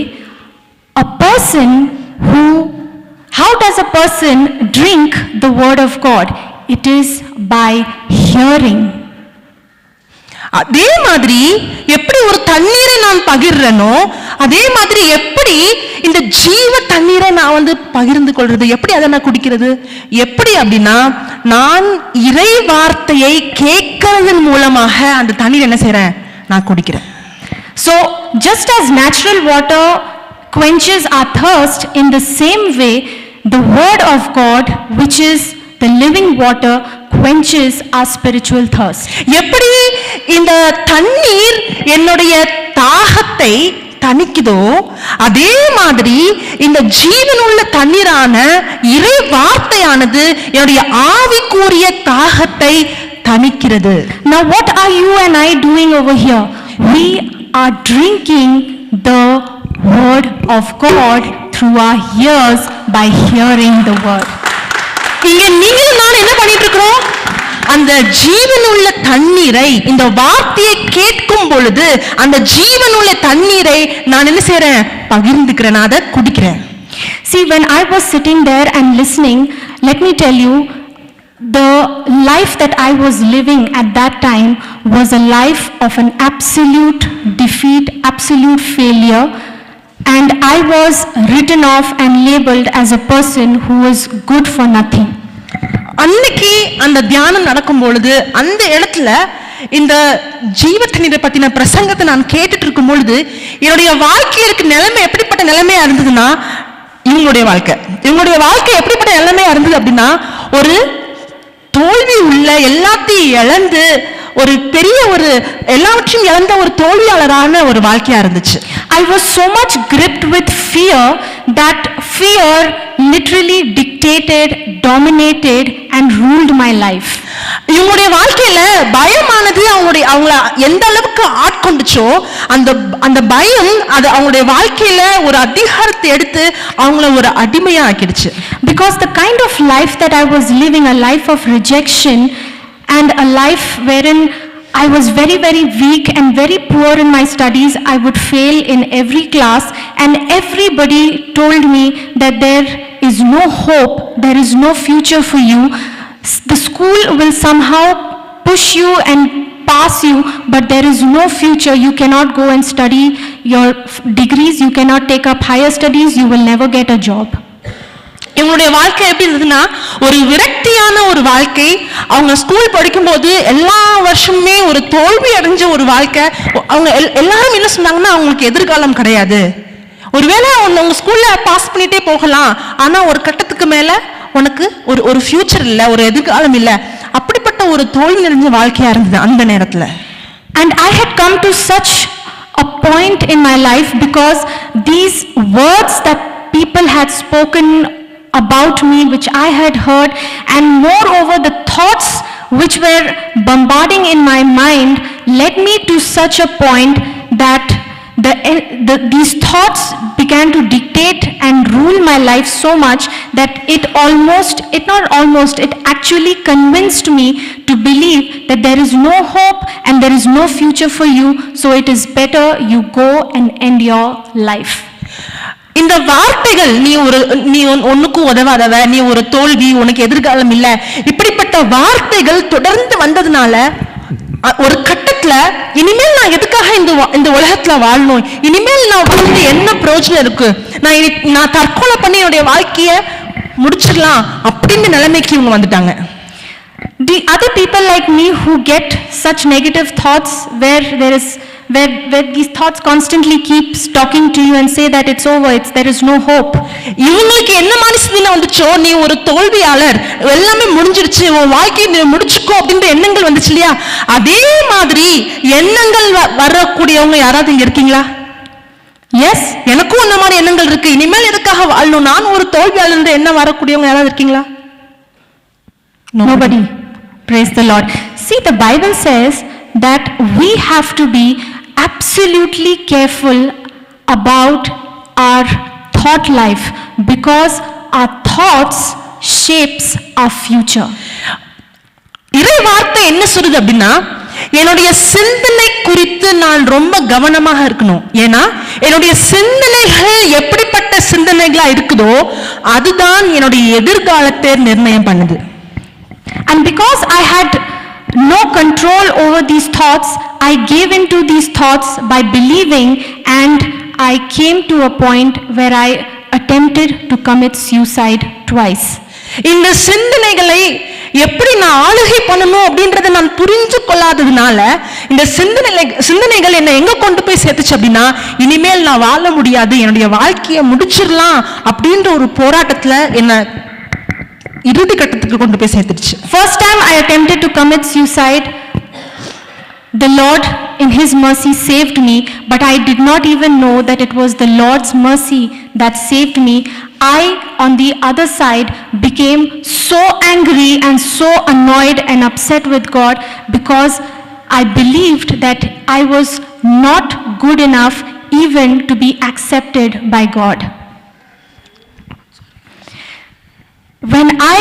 [SPEAKER 1] how does a person drink the word of God? It is by hearing.
[SPEAKER 2] அதே மாதிரி எப்படி ஒரு தண்ணீரை நான் பகிர்றேனோ, அதே மாதிரி எப்படி இந்த ஜீவ தண்ணீரை நான் பகிர்ந்து கொள்றது, எப்படி அதை நான் குடிக்கிறது? எப்படி அப்படின்னா, நான் இறை வார்த்தையை கேட்கறதன் மூலமாக அந்த தண்ணீர் என்ன செய்றேன்? நான் குடிக்கிறேன்.
[SPEAKER 1] So just as natural water quenches our thirst, in the same way the word of God, which is the living water, quenches our spiritual thirst.
[SPEAKER 2] எப்படி இந்த தண்ணீர் என்னுடைய தாகத்தை தணிக்குதோ, அதே மாதிரி இந்த ஜீவனுள்ள தண்ணீரான இறை வார்த்தையானது என்னுடைய ஆவிக்குரிய தாகத்தை தணிக்கிறது.
[SPEAKER 1] Now what are you and I doing over here? We are drinking the word of God through our ears by hearing the word.
[SPEAKER 2] இங்க நீங்களும் நான் என்ன பண்ணிட்டு இருக்கிறோம்? அந்த ஜீவனுள்ள தண்ணீரை, இந்த வார்த்தையை கேட்கும் பொழுது அந்த ஜீவனுள்ள தண்ணீரை நான் என்ன செய்றேன்? பகிர்ந்துக்கிறேன், நான் அதை குடிக்கிறேன்.
[SPEAKER 1] See, when I was sitting there and listening, let me tell you, the life that I was living at that time was a life of an absolute defeat, absolute failure, and I was written off and labeled as a person who was good for nothing.
[SPEAKER 2] அன்னைக்கு அந்த தியானம் நடக்கும் பொழுது அந்த இடத்துல இந்த ஜீவத்தண்ணீரை பத்தின பிரசங்கத்தை நான் கேட்டுட்டு இருக்கும் பொழுது என்னுடைய வாழ்க்கையிற்கு நிலைமை எப்படிப்பட்ட நிலைமையா இருந்ததுன்னா, இவங்களுடைய வாழ்க்கை எப்படிப்பட்ட நிலைமையா இருந்தது அப்படின்னா, ஒரு தோல்வி உள்ள, எல்லாத்தையும் இழந்து, ஒரு பெரிய எல்லாவற்றையும் இழந்த ஒரு தோல்வியாளரான ஒரு வாழ்க்கையா இருந்துச்சு.
[SPEAKER 1] I was so much gripped with fear that fear literally dictated, dominated and ruled my life.
[SPEAKER 2] இவங்களுடைய வாழ்க்கையில பயமானது அவங்கள எந்த அளவுக்கு ஆட்கொண்டுச்சோ அந்த பயம் அது அவங்களுடைய வாழ்க்கையில ஒரு அதிகாரத்தை எடுத்து அவங்கள ஒரு அடிமையா ஆக்கிடுச்சு.
[SPEAKER 1] Because the kind of life that I was living, a life of rejection and a life wherein I was very, very weak and very poor in my studies. I would fail in every class and everybody told me that there is no hope, there is no future for you. The school will somehow push you and pass you, but there is no future. You cannot go and study your degrees, you cannot take up higher studies, you will never get a job.
[SPEAKER 2] இவங்களுடைய வாழ்க்கை எப்படி இருந்ததுன்னா, ஒரு விரக்தியான ஒரு வாழ்க்கை. அவங்க school படிக்கும்போது எல்லா வருஷமுமே ஒரு தோல்வி அடைஞ்ச ஒரு வாழ்க்கை. அவங்க எல்லாரும் என்ன சொன்னாங்கன்னா, அவங்களுக்கு எதிர்காலம் கிடையாது. ஒருவேளை அவங்க ஸ்கூல்ல பாஸ் பண்ணிட்டே போகலாம், ஆனா ஒரு கட்டத்துக்கு மேல உனக்கு ஒரு ஃபியூச்சர் இல்ல, ஒரு எதிர்காலம் இல்ல. அப்படிப்பட்ட ஒரு தோல்வி நிறைஞ்ச வாழ்க்கையா இருந்தது அந்த நேரத்துல.
[SPEAKER 1] And I had come to such a point in my life because these words that people had spoken about me, which I had heard, and moreover the thoughts which were bombarding in my mind led me to such a point that these thoughts began to dictate and rule my life so much that it actually convinced me to believe that there is no hope and there is no future for you, so it is better you go and end your life.
[SPEAKER 2] இந்த வார்த்தைகள், நீ ஒண்ணுக்கும் உதவாதவ, நீ ஒரு தோல்வி, உனக்கு எதிர்காலம் இல்ல, இப்படிப்பட்ட வார்த்தைகள் தொடர்ந்து வந்ததுனால ஒரு கட்டத்துல இனிமேல் நான் எதுக்காக இந்த உலகத்துல வாழணும், இனிமேல் நான் வாழ்ந்து என்ன பிரயோஜனம் இருக்கு, நான் தற்கொலை பண்ணி என்னுடைய வாழ்க்கைய முடிச்சிடலாம் அப்படின்னு நிலைமைக்கு இவங்க வந்துட்டாங்க.
[SPEAKER 1] The other people like me who get such negative thoughts where these thoughts constantly keeps talking to you and say that it's over, there is no hope.
[SPEAKER 2] இவங்களுக்கு என்ன மனசுல வந்துச்சோ, நீ ஒரு தோல்வியாளர், எல்லாமே முடிஞ்சிருச்சு, உன் வாழ்க்கையை நீ முடிச்சுக்கோ அப்படின்ற எண்ணங்கள் வந்துச்சு இல்லையா, அதே மாதிரி எண்ணங்கள் வரக்கூடியவங்க யாராவது இங்க இருக்கீங்களா?
[SPEAKER 1] Yes,
[SPEAKER 2] எனக்கும் அந்த மாதிரி எண்ணங்கள் இருக்கு. இனிமேல் எதுக்காக வாழணும், நான் ஒரு தோல்வியாளர் எண்ணம் வரக்கூடியவங்க யாராவது இருக்கீங்களா?
[SPEAKER 1] Nobody. Praise the Lord. See, the Bible says that we have to be absolutely careful about our thought life because our thoughts shapes our future.
[SPEAKER 2] இறை வார்த்தை என்ன சொல்லுது அப்படின்னா, என்னுடைய சிந்தனை குறித்து நான் ரொம்ப கவனமாக இருக்கணும். ஏன்னா என்னுடைய சிந்தனைகள் எப்படிப்பட்ட சிந்தனைகளா இருக்குதோ அதுதான் என்னுடைய எதிர்காலத்தை நிர்ணயம் பண்ணுது.
[SPEAKER 1] And because I had no control over these thoughts, I gave into these thoughts by believing, and I came to a point where I attempted to commit suicide twice.
[SPEAKER 2] இந்த சிந்தனைகளை எப்படி நான் ஆளுகை பண்ணணும் அப்படின்றத நான் புரிஞ்சு கொள்ளாததுனால இந்த சிந்தனைகள் என்ன எங்க கொண்டு போய் சேர்த்துச்சு அப்படின்னா, இனிமேல் நான் வாழ முடியாது, என்னுடைய வாழ்க்கையை முடிச்சிடலாம் அப்படின்ற ஒரு போராட்டத்துல என்ன இறுதி கட்டத்துக்கு கொண்டு போய் சேர்த்துடுச்சு.
[SPEAKER 1] First time I attempted to commit suicide, the Lord in His mercy saved me, but I did not even know that it was the Lord's mercy that saved me. I, on the other side, became so angry and so annoyed and upset with God because I believed that I was not good enough even to be accepted by God. When I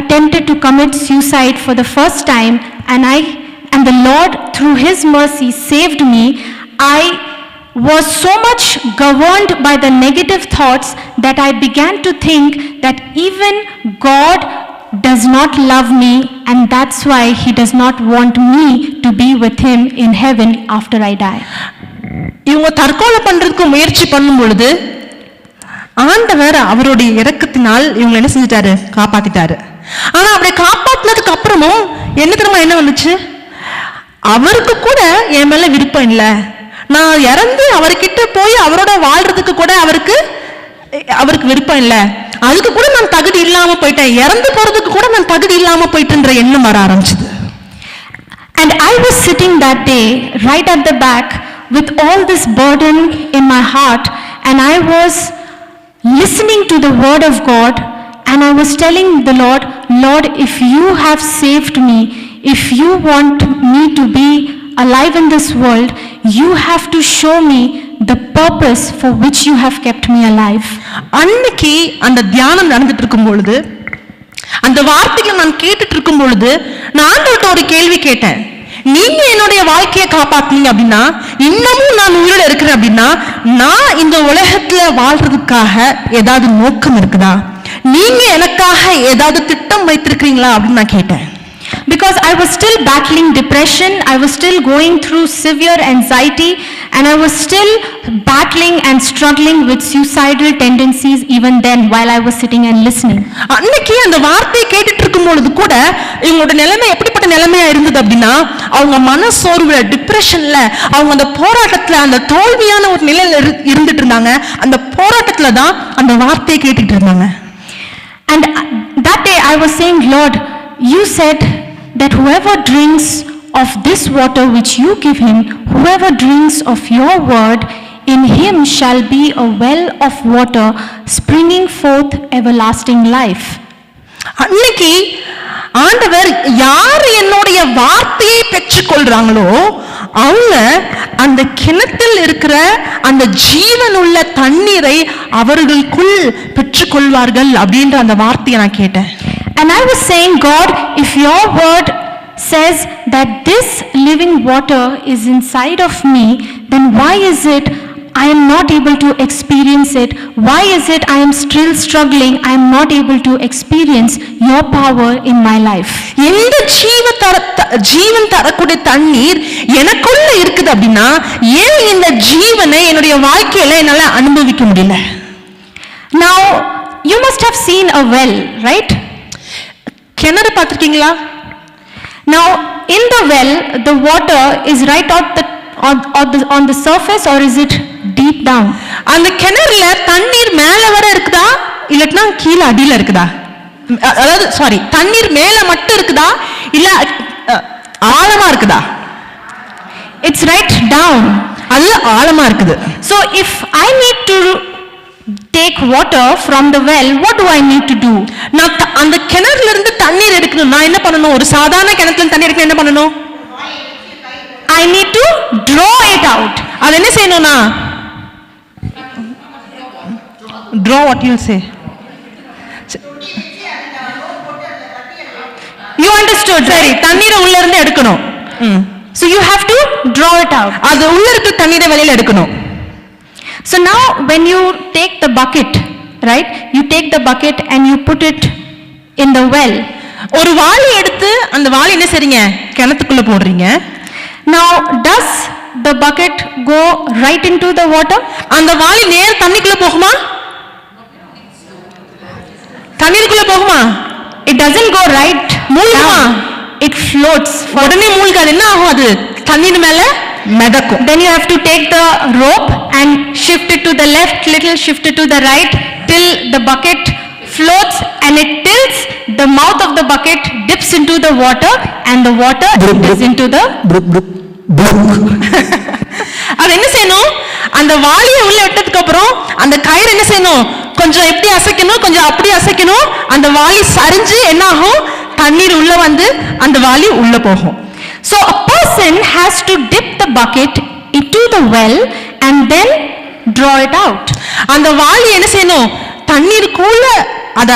[SPEAKER 1] attempted to commit suicide for the first time and the Lord through His mercy saved me, I was so much governed by the negative thoughts that I began to think that even God does not love me, and that's why He does not want me to be with Him in heaven after I die.
[SPEAKER 2] இவங்க தற்கொலை பண்றதுக்கு முயற்சி பண்ணும் பொழுது ஆண்டவர் அவருடைய இரக்கத்தினால் இவங்க என்ன செஞ்சிட்டாரு, காப்பாத்திட்டாரு. ஆனா அப்படி காப்பாத்தினதுக்கு அப்புறமும் என்ன வந்துச்சு, அவருக்கு கூட என் மேல விருப்பம் இல்லை, நான் இறந்து அவர்கிட்ட போய் அவரோட வாழ்றதுக்கு கூட அவருக்கு விருப்பம் இல்லை, அதுக்கு கூட நான் தகுதி இல்லாம போயிட்டேன், இறந்து போறதுக்கு கூட நான் தகுதி இல்லாம போயிட்டேன்ற எண்ணம் வர ஆரம்பிச்சது.
[SPEAKER 1] And I was sitting that day right at the back with all this burden in my heart, and I was listening to the word of God, and I was telling the Lord, Lord, if you have saved me, if you want me to be alive in this world, you have to show me the purpose for which you have kept me alive.
[SPEAKER 2] அன்னைக்கு அந்த தியானம் நடந்துட்டு இருக்கும் பொழுது, அந்த வார்த்தைகளை நான் கேட்டுட்டு இருக்கும் பொழுது, நான் ஆண்டவர்கிட்ட ஒரு கேள்வி கேட்டேன். நீங்க என்னுடைய வாழ்க்கையை காப்பாத்துனீங்க அப்படின்னா, இன்னமும் நான் உயிரோட இருக்கிறேன் அப்படின்னா, நான் இந்த உலகத்துல வாழ்றதுக்காக ஏதாவது நோக்கம் இருக்குதா, நீங்க எனக்காக ஏதாவது திட்டம் வைத்திருக்கிறீங்களா அப்படின்னு நான் கேட்டேன்.
[SPEAKER 1] Because I was still battling depression, I was still going through severe anxiety, and I was still battling and struggling with suicidal tendencies even then while I was sitting and listening.
[SPEAKER 2] அன்னைக்கு அந்த வார்த்தையை கேட்டுட்டு இருக்கும் பொழுது கூட இவங்களோட நிலைமை எப்படிப்பட்ட நிலைமையா இருந்தது அப்படின்னா, அவங்க மனசோர்வுல, டிப்ரெஷன்ல, அவங்க அந்த போராட்டத்துல, அந்த தோல்வியான ஒரு நிலையில இருந்துட்டு இருந்தாங்க. அந்த போராட்டத்துல தான் அந்த வார்த்தையை கேட்டுட்டு இருந்தாங்க.
[SPEAKER 1] And that day I was saying, Lord, you said that whoever drinks of this water which you give him, whoever drinks of your word, in him shall be a well of water springing forth everlasting life.
[SPEAKER 2] அன்னைக்கு ஆண்டவர் யார் என்னுடைய வார்த்தையை பெற்றுக்கொள்றாங்களோ அவங்க அந்த கிணத்தில் இருக்கிற அந்த ஜீவனுள்ள தண்ணீரை அவர்களுக்குள் பெற்றுக்கொள்வார்கள் அப்படின்ற அந்த வார்த்தையை நான் கேட்டேன்.
[SPEAKER 1] And I was saying, God, if your word says that this living water is inside of me, then why is it I am not able to experience it? Why is it I am still struggling? I am not able to experience your power in my life.
[SPEAKER 2] எந்த ஜீவன் தரக்கூடிய தண்ணீர் எனக்குள்ள இருக்குது அப்படின்னா, ஏன் இந்த ஜீவனை என்னுடைய வாழ்க்கையில என்னால அனுபவிக்க முடியல?
[SPEAKER 1] Now, you must have seen a well, right?
[SPEAKER 2] கிணறு பார்த்திருக்கீங்களா?
[SPEAKER 1] Now, in the well, the water is right on the surface, or is it deep down?
[SPEAKER 2] அந்த கிணறுல தண்ணீர் மேல வர இருக்குதா, இல்லனா கீழ அடியில இருக்குதா? அதாவது சாரி, தண்ணீர் மேல மட்டும் இருக்குதா இல்ல ஆழமா இருக்குதா?
[SPEAKER 1] It's right down.
[SPEAKER 2] அது ஆழமா இருக்குது.
[SPEAKER 1] So if I need to take water from the well, what do I need to do?
[SPEAKER 2] நான் அந்த கிணறுல இருந்து தண்ணீர் எடுக்கணும், நான் என்ன பண்ணணும்? ஒரு சாதாரண கிணத்துல இருந்து தண்ணீர் எடுக்க என்ன பண்ணணும்?
[SPEAKER 1] I need to draw it out.
[SPEAKER 2] அது என்ன செய்யணும்னா, draw what you say.
[SPEAKER 1] You understood,
[SPEAKER 2] சரி, தண்ணீரை உள்ள இருந்து எடுக்கணும்.
[SPEAKER 1] So you have to draw it out.
[SPEAKER 2] அது உள்ள இருக்க தண்ணீரை வெளியில எடுக்கணும்.
[SPEAKER 1] So now when you take the bucket, right? You take the bucket and you put it in the well.
[SPEAKER 2] ஒரு வாளி எடுத்து அந்த வாளி என்ன செய்றீங்க? கிணத்துக்குள்ள போடுறீங்க.
[SPEAKER 1] Now does the bucket go right into the water?
[SPEAKER 2] அந்த வாளி நேரா தண்ணிக்குள்ள போகுமா? தண்ணீருக்குள்ள போகுமா?
[SPEAKER 1] It doesn't go right.
[SPEAKER 2] மூழ்குமா?
[SPEAKER 1] It floats.
[SPEAKER 2] உடனே மூழ்காது. என்ன ஆகும்? அது தண்ணீர் மேல மிதக்கும்.
[SPEAKER 1] Then you have to take the rope and shift it to the left, little shift it to the right, till the bucket floats and it tilts. The mouth of the bucket dips into the water and the water enters into the
[SPEAKER 2] அது என்ன செய்யணும்? அந்த வாளியை உள்ள விட்டதுக்கு அப்புறம் அந்த கயிறு என்ன செய்யணும்? கொஞ்சம் எப்படி அசைக்கணும், கொஞ்சம் அப்படி அசைக்கணும். அந்த வாளி சரிஞ்சு என்ன ஆகும்? தண்ணீர் உள்ள வந்து அந்த வாளி உள்ள போகும்.
[SPEAKER 1] So a person has to dip the bucket into the well and then draw it out.
[SPEAKER 2] அந்த வாளி என்ன செய்யணும்? தண்ணீருக்குள்ள அத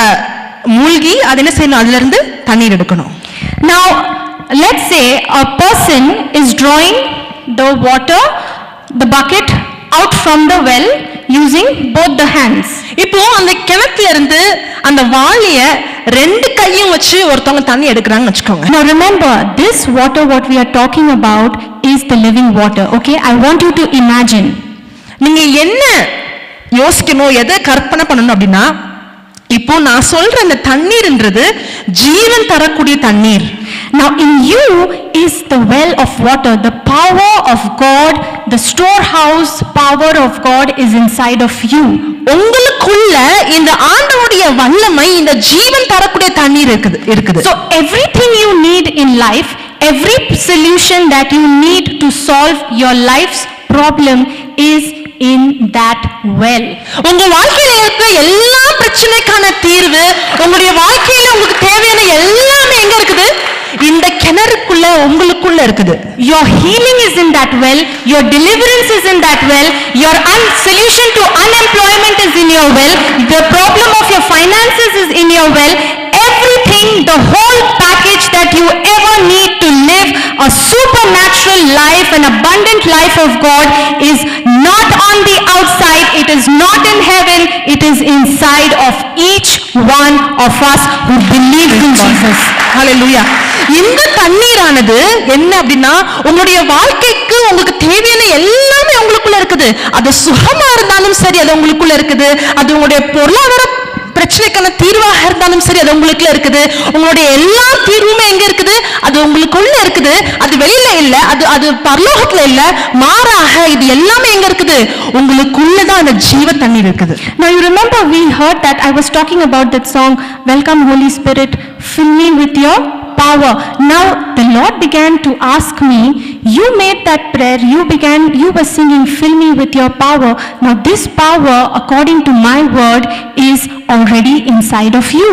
[SPEAKER 2] மூழ்கி அது என்ன செய்யணும்? அதுல இருந்து தண்ணீர் எடுக்கணும்.
[SPEAKER 1] Now, let's say a person is drawing the water, the bucket out from the well using both the hands.
[SPEAKER 2] இப்போ அந்த கிணத்துல இருந்து அந்த வாளிய ரெண்டு கையும் வச்சு ஒருத்தவங்க தண்ணி எடுக்கறாங்கன்னு வெச்சுக்கோங்க.
[SPEAKER 1] Now remember, this water what we are talking about is the living water. Okay, I want you to imagine.
[SPEAKER 2] நீங்க என்ன யோசிக்கணும், எதை கற்பனை பண்ணணும் அப்படின்னா, இப்போ நான் சொல்ற இந்த தண்ணீர்ன்றது ஜீவன் தரக்கூடிய தண்ணீர்.
[SPEAKER 1] Now in you is the well of water, the power of God, the storehouse power of God is inside of you.
[SPEAKER 2] உங்களுக்குள்ள இந்த ஆண்டவருடைய வல்லமை, இந்த ஜீவன் தரக்கூடிய தண்ணீர் இருக்குது.
[SPEAKER 1] So everything you need in life, every solution that you need to solve your life's problem is in that well.
[SPEAKER 2] உங்க வாழ்க்கையில இருக்க எல்லா பிரச்சனைக்கான தீர்வு, உங்களுடைய வாழ்க்கையில உங்களுக்கு தேவையான எல்லாமே எங்க இருக்குது? இந்த கிணறுக்குள்ள உங்களுக்குள்ள இருக்குது.
[SPEAKER 1] Your healing is in that well, your deliverance is in that well, your solution to unemployment is in your well, the problem of your finances is in your well. Everything, the whole package that you ever need to live a supernatural life, an abundant life of God is not on the outside, it is not in heaven, it is inside of each one of us who believe in Jesus.
[SPEAKER 2] Hallelujah. இந்த தண்ணீரானது என்ன அப்படின்னா, உங்களுடைய வாழ்க்கைக்கு உங்களுக்கு தேவையான எல்லாமே உங்களுக்குள்ள இருக்குது. அது சுகமா இருந்தாலும் சரி, அது உங்களுக்குள்ள இருக்குது. அது உங்களுடைய பொருளாதார பிரச்சனைக்கான தீர்வாக இருந்தாலும் சரி, அது உங்களுக்குள்ள இருக்குது. உங்களுடைய எல்லா தீர்வுமே எங்க இருக்குது? அது உங்களுக்குள்ள இருக்குது. அது வெளியில இல்ல, அது பரலோகத்துல இல்ல, மாறாக இது எல்லாமே எங்க இருக்குது? உங்களுக்குள்ளதான் அந்த ஜீவ தண்ணீர் இருக்குது.
[SPEAKER 1] Now you remember we heard that I was talking about that song, Welcome Holy Spirit, fill me with your power. Now the Lord began to ask me, you made that prayer, you were singing, fill me with your power. Now this power, according to my word, is already inside of you.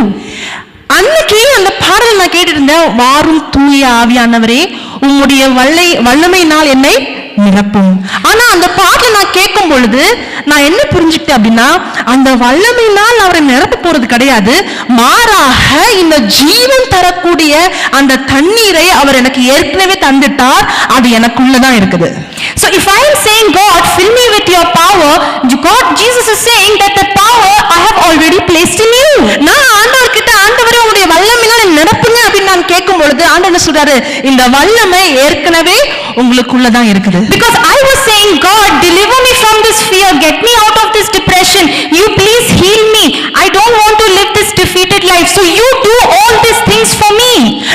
[SPEAKER 2] அன்னைக்கு அந்த பாடல் நான் கேட்டுட்டு இருந்தேன், வாரும் தூய ஆவியானவரே உம்முடைய வல்லமையினால் என்னை நிரப்பும். ஆனா அந்த பாட்டை நான் கேட்கும் பொழுது நான் என்ன புரிஞ்சுக்கிட்டேன் அப்படின்னா, அந்த வல்லமையினால் அவரை நிரப்ப போறது கிடையாது, மாறாக இந்த ஜீவன் தரக்கூடிய அந்த தண்ணீரை அவர் எனக்கு ஏற்கனவே தந்துட்டார், அது எனக்குள்ளதான் இருக்குது.
[SPEAKER 1] So if I am saying, God, fill me with your power, Jesus is saying that the power I have already placed in you.
[SPEAKER 2] நான் ஆண்டவர்கிட்ட, ஆண்டவரே உங்களுடைய வல்லமையினால் நிரப்புங்க அப்படின்னு நான் கேட்கும் பொழுது ஆண்டவர் என்ன சொல்றாரு? இந்த வல்லமை ஏற்கனவே உங்களுக்குள்ளதான் இருக்குது.
[SPEAKER 1] Because I was saying, God, deliver me from this fear, get me out of this depression, you please heal me, I don't want to live this defeated life, so you do all these things for me.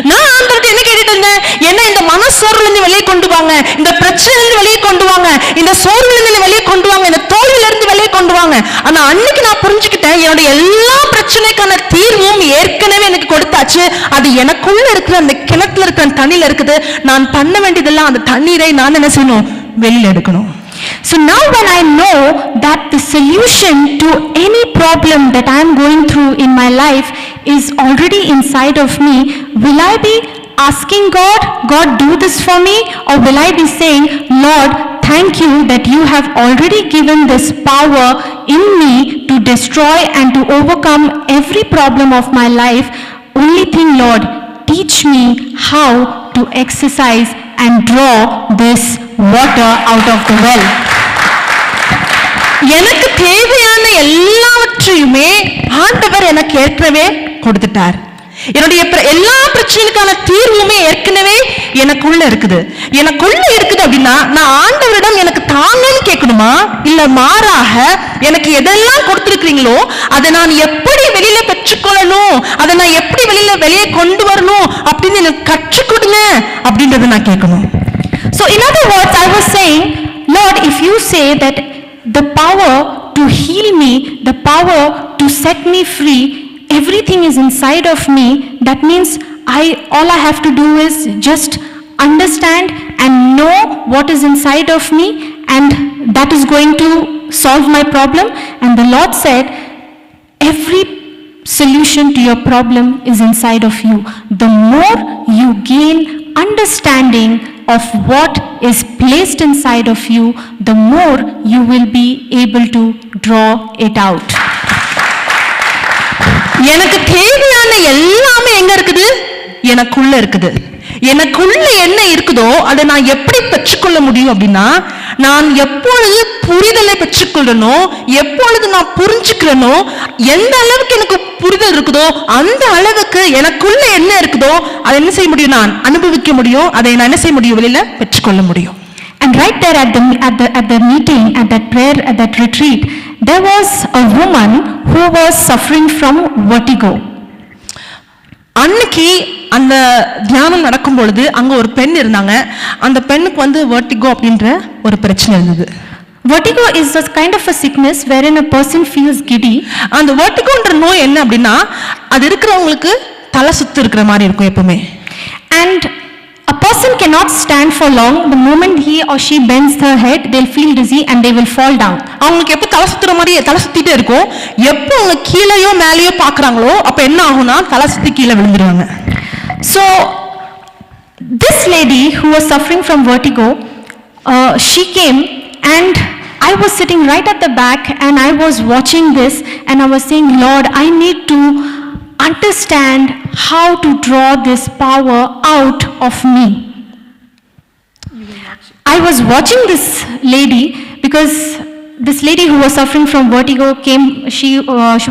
[SPEAKER 2] நான் ஆண்டவர்கிட்ட என்ன கேட்டுட்டு இருந்தேன்? என்ன இந்த மனசோர்வுல இருந்து வெளியே கொண்டு வாங்க, இந்த பிரச்சனையில இருந்து வெளியே கொண்டு வாங்க, இந்த சோர்வுல இருந்து வெளியே கொண்டு வாங்க, இந்த தோல்வியில இருந்து வெளியே கொண்டு வாங்க. ஆனா அன்னைக்கு நான் புரிஞ்சுக்கிட்டேன், என்னுடைய எல்லா பிரச்சனைக்கான தீர்வும் ஏற்கனவே எனக்கு கொடுத்தாச்சு, அது எனக்குள்ள இருக்கிற அந்த கிணத்துல இருக்கிற தண்ணியில இருக்குது. நான் பண்ண வேண்டியதெல்லாம் அந்த தண்ணீரை நான் என்ன செய்யணும்? வெளியில எடுக்கணும்.
[SPEAKER 1] So now when I know that the solution to any problem that I am going through in my life is already inside of me, will I be asking God, God, do this for me? Or will I be saying, Lord, thank you that you have already given this power in me to destroy and to overcome every problem of my life. Only thing, Lord, teach me how to exercise and draw this water out of the well.
[SPEAKER 2] எனக்கு தேவையான எல்லாவற்றையுமே ஆண்டவர் எனக்கு ஏற்கனவே கொடுத்துட்டார். என்னுடைய எல்லா பிரச்சனைக்கான தீர்வுமே ஏற்கனவே எனக்குள்ள இருக்குது. எனக்குள்ள இருக்குது அப்படின்னா நான் ஆண்டவரிடம் எனக்கு தாங்கன்னு கேட்கணுமா, இல்ல மாறாக எனக்கு எதெல்லாம் கொடுத்திருக்கீங்களோ அதை நான் எப்படி வெளியில பெற்றுக்கொள்ளணும், அதை நான் எப்படி வெளியே கொண்டு வரணும் அப்படின்னு எனக்கு கற்றுக் கொடுங்க அப்படின்றத நான் கேட்கணும்.
[SPEAKER 1] So in other words, I was saying, Lord, if you say that the power to heal me, the power to set me free, everything is inside of me, that means all I have to do is just understand and know what is inside of me, and that is going to solve my problem. And the Lord said, every solution to your problem is inside of you. The more you gain understanding, of what is placed inside of you, the more you will be able to draw it out.
[SPEAKER 2] எனக்கு தேவையான எல்லாமே எங்க இருக்குது? எனக்குள்ள இருக்குது. எனக்குள்ள என்ன இருக்குதோ அதை நான் எப்படி பெற்றுக்கொள்ள முடியும் அப்படின்னா, நான் எப்பொழுது புரிதலை பெற்றுக்கொள்ளனோ, எப்பொழுது நான் புரிஞ்சுக்கிறனோ, எந்த அளவுக்கு எனக்கு புரிதல் இருக்குதோ அந்த அளவுக்கு எனக்குள்ள என்ன இருக்குதோ அதை என்ன செய்ய முடியும்? நான் அனுபவிக்க முடியும். அதை நான் என்ன செய்ய முடியும்? வெளியில பெற்றுக்கொள்ள முடியும்.
[SPEAKER 1] And right there at the meeting, at that prayer, at that retreat, there was a woman who was suffering from vertigo.
[SPEAKER 2] அன்னைக்கு அந்த தியானம் நடக்கும் பொழுது அங்க ஒரு பெண் இருந்தாங்க. அந்த பெண்ணுக்கு வந்து வெர்டிகோ அப்படின்ற ஒரு பிரச்சனை இருந்தது.
[SPEAKER 1] Vertigo is a kind of a sickness wherein a person feels giddy.
[SPEAKER 2] அந்த வெர்டிகோன்ற நோய் என்ன அப்படின்னா, அது இருக்கிறவங்களுக்கு தலை சுத்து இருக்கிற மாதிரி இருக்கும் எப்பவுமே.
[SPEAKER 1] And a person cannot stand for long. The moment he or she bends her head, they'll feel dizzy and they will fall down.
[SPEAKER 2] அவங்களுக்கு எப்போ தலை சுத்துற மாதிரி தலை சுத்திட்டே இருக்கும். எப்போ அவங்க கீழேயோ மேலேயோ பாக்குறாங்களோ அப்ப என்ன ஆகும்னா தலை சுத்தி கீழே விழுந்துருவாங்க.
[SPEAKER 1] So this lady who was suffering from vertigo, she came, and I was sitting right at the back and I was watching this and I was saying, Lord, I need to understand how to draw this power out of me. I was watching this lady because this lady who was suffering from vertigo came, she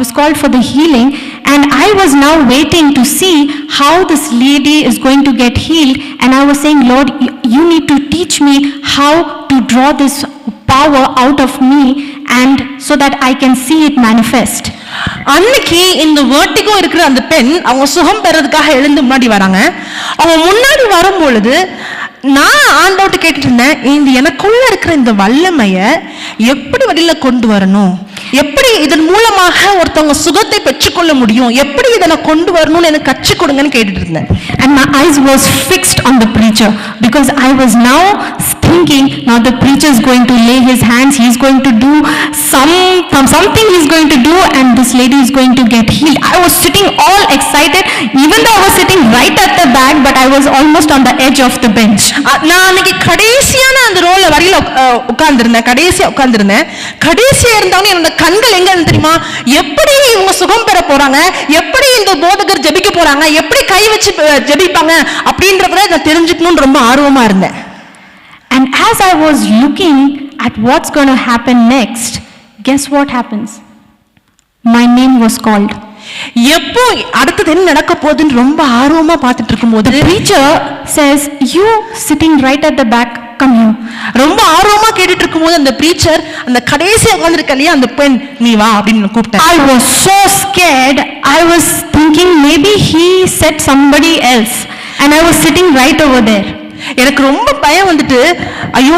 [SPEAKER 1] was called for the healing, and I was now waiting to see how this lady is going to get healed, and I was saying, Lord, you need to teach me how to draw this power out of me and so that I can see it manifest.
[SPEAKER 2] அன்னைக்கு இந்த vertigo இருக்கிற அந்த பெண் அவங்க சுகம் பெறதுக்காக எழுந்து முன்னாடி வராங்க. அவங்க முன்னாடி வரும் பொழுது நான் ஆண்டவர்கிட்ட கேட்டுட்டு இருந்தேன், இந்த எனக்குள்ள இருக்கிற இந்த வல்லமைய எப்படி வெளியில கொண்டு வரணும், எப்படி இதன் மூலமாக ஒருத்தவங்க சுகத்தை பெற்றுக்கொள்ள முடியும், எப்படி இதனை கொண்டு வரணும்னு எனக்கு கற்றுக் கொடுங்கன்னு கேட்டுட்டு இருந்தேன்.
[SPEAKER 1] And my eyes was fixed on the preacher because I was now thinking, now the preacher is going to lay his hands, he is going to do something he is going to do, and this lady is going to get healed. I was sitting all excited, even though I was sitting right at the back, but I was almost on the edge of the bench.
[SPEAKER 2] நான் அன்னைக்கு கடைசியான அந்த ரோல வரியில உட்கார்ந்திருந்தேன். கடைசியா இருந்தவனே என்னோட கண்கள் எங்க இருந்து தெரியுமா, எப்படி இவங்க சுகம் பெற போறாங்க, எப்படி இந்த போதகர் ஜெபிக்க போறாங்க, எப்படி கை வச்சு ஜெபிப்பாங்க அப்படின்றத நான் தெரிஞ்சுக்கணும்னு ரொம்ப ஆர்வமா இருந்தேன்.
[SPEAKER 1] And as I was looking at what's going to happen next, guess what happens? My name was called.
[SPEAKER 2] எப்போ அடுத்தது என்ன நடக்க போகுதுன்னு ரொம்ப ஆர்வமா பார்த்துட்டு இருக்கும்போது
[SPEAKER 1] The preacher says, you sitting right at the back, come here.
[SPEAKER 2] ரொம்ப ஆர்வமா கேட்டுட்டு இருக்கும்போது அந்த பிரீச்சர் அந்த கடைசியா உட்கார்ந்திருக்க இல்லையா அந்த பெண், நீ வா அப்படின்னு கூப்பிட்டார்.
[SPEAKER 1] I was so scared. I was thinking maybe he said somebody else, and I was sitting right over there.
[SPEAKER 2] எனக்கு ரொம்ப பயம் வந்துட்டு, ஐயோ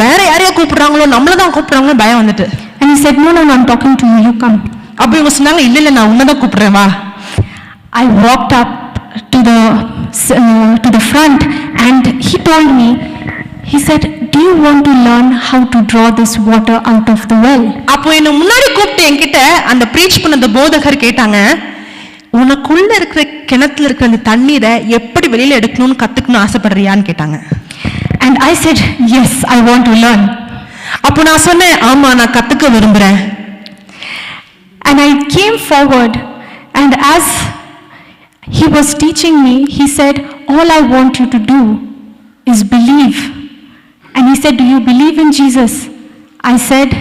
[SPEAKER 2] வேற யாரையோ கூப்பிடுறாங்களோ நம்மள தான் கூப்பிடுறாங்களோ பயம் வந்துட்டு.
[SPEAKER 1] And he said, no, I'm talking to you, you come.
[SPEAKER 2] அப்ப இவங்க சொன்னாங்க, இல்ல நான் உன்னதான் கூப்பிடுறேன் வா.
[SPEAKER 1] I walked up to the front and he told me, he said, do you want to learn how to draw this water out of the well?
[SPEAKER 2] அப்போ என்ன முன்னாடி கூப்பிட்டு என்கிட்ட அந்த பிரீச் பண்ண அந்த போதகர் கேட்டாங்க, உனக்குள்ள இருக்கிற கிணத்துல இருக்கிற அந்த தண்ணீரை எப்படி வெளியில எடுக்கணும்னு கத்துக்கணும் ஆசைப்படுறியான்னு கேட்டாங்க.
[SPEAKER 1] And I said, yes, I want to learn.
[SPEAKER 2] அப்போ நான் சொன்னேன், ஆமா நான் கத்துக்க விரும்புறேன்.
[SPEAKER 1] And I came forward, and as he was teaching me, he said, all I want you to do is believe. And he said, do you believe in Jesus? I said,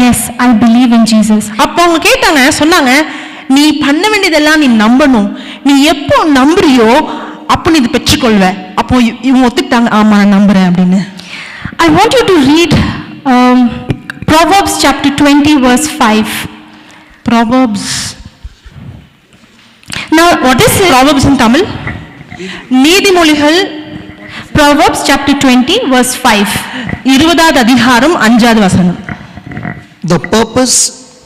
[SPEAKER 1] yes, I believe in Jesus.
[SPEAKER 2] அப்போ அவங்க கேட்டாங்க, சொன்னாங்க, நீ பண்ண வேண்டியதெல்லாம் நீ நம்பணும், நீ எப்போ நம்புறியோ அப்போ நீ இதை பெற்றுக்கொள்வ. அப்போ இவங்க ஒத்துக்கிட்டாங்க, ஆமா நான் நம்புறேன் அப்படின்னு.
[SPEAKER 1] I want you to read Proverbs chapter 20 verse 5.
[SPEAKER 2] Proverbs.
[SPEAKER 1] Now what is it?
[SPEAKER 2] Proverbs in Tamil. நீதிமொழிகள்
[SPEAKER 1] Proverbs chapter 20 verse 5.
[SPEAKER 2] 20வது அதிகாரம் 5வது வசனம்.
[SPEAKER 4] The purpose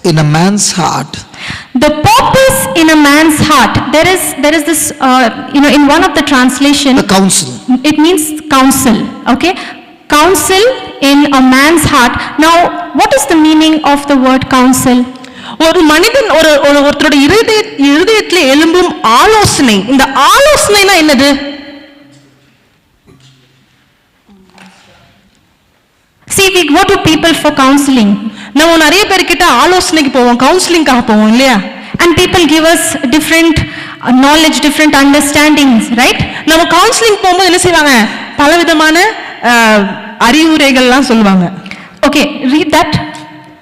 [SPEAKER 4] in a man's heart.
[SPEAKER 1] The purpose in a man's heart. There is this in one of the translation.
[SPEAKER 4] The counsel.
[SPEAKER 1] It means counsel. Okay, counsel in a man's heart. Now, what is the meaning of the word counsel?
[SPEAKER 2] ஒரு மனிதன் ஒருத்தரோட இருதயத்துல எழும்பும் ஆலோசனை. இந்த ஆலோசனைனா என்னது?
[SPEAKER 1] we go to people for counseling.
[SPEAKER 2] நம்ம நிறைய பேர்கிட்ட ஆலோசனைக்கு போவோம், கவுன்சிலிங்காக போவோம் இல்லையா?
[SPEAKER 1] And people give us different knowledge, different understandings, right?
[SPEAKER 2] நம்ம கவுன்சிலிங் போகும்போது என்ன செய்வாங்க? பலவிதமான அறிவுரைகள்லாம் சொல்லுவாங்க.
[SPEAKER 1] Okay, read that.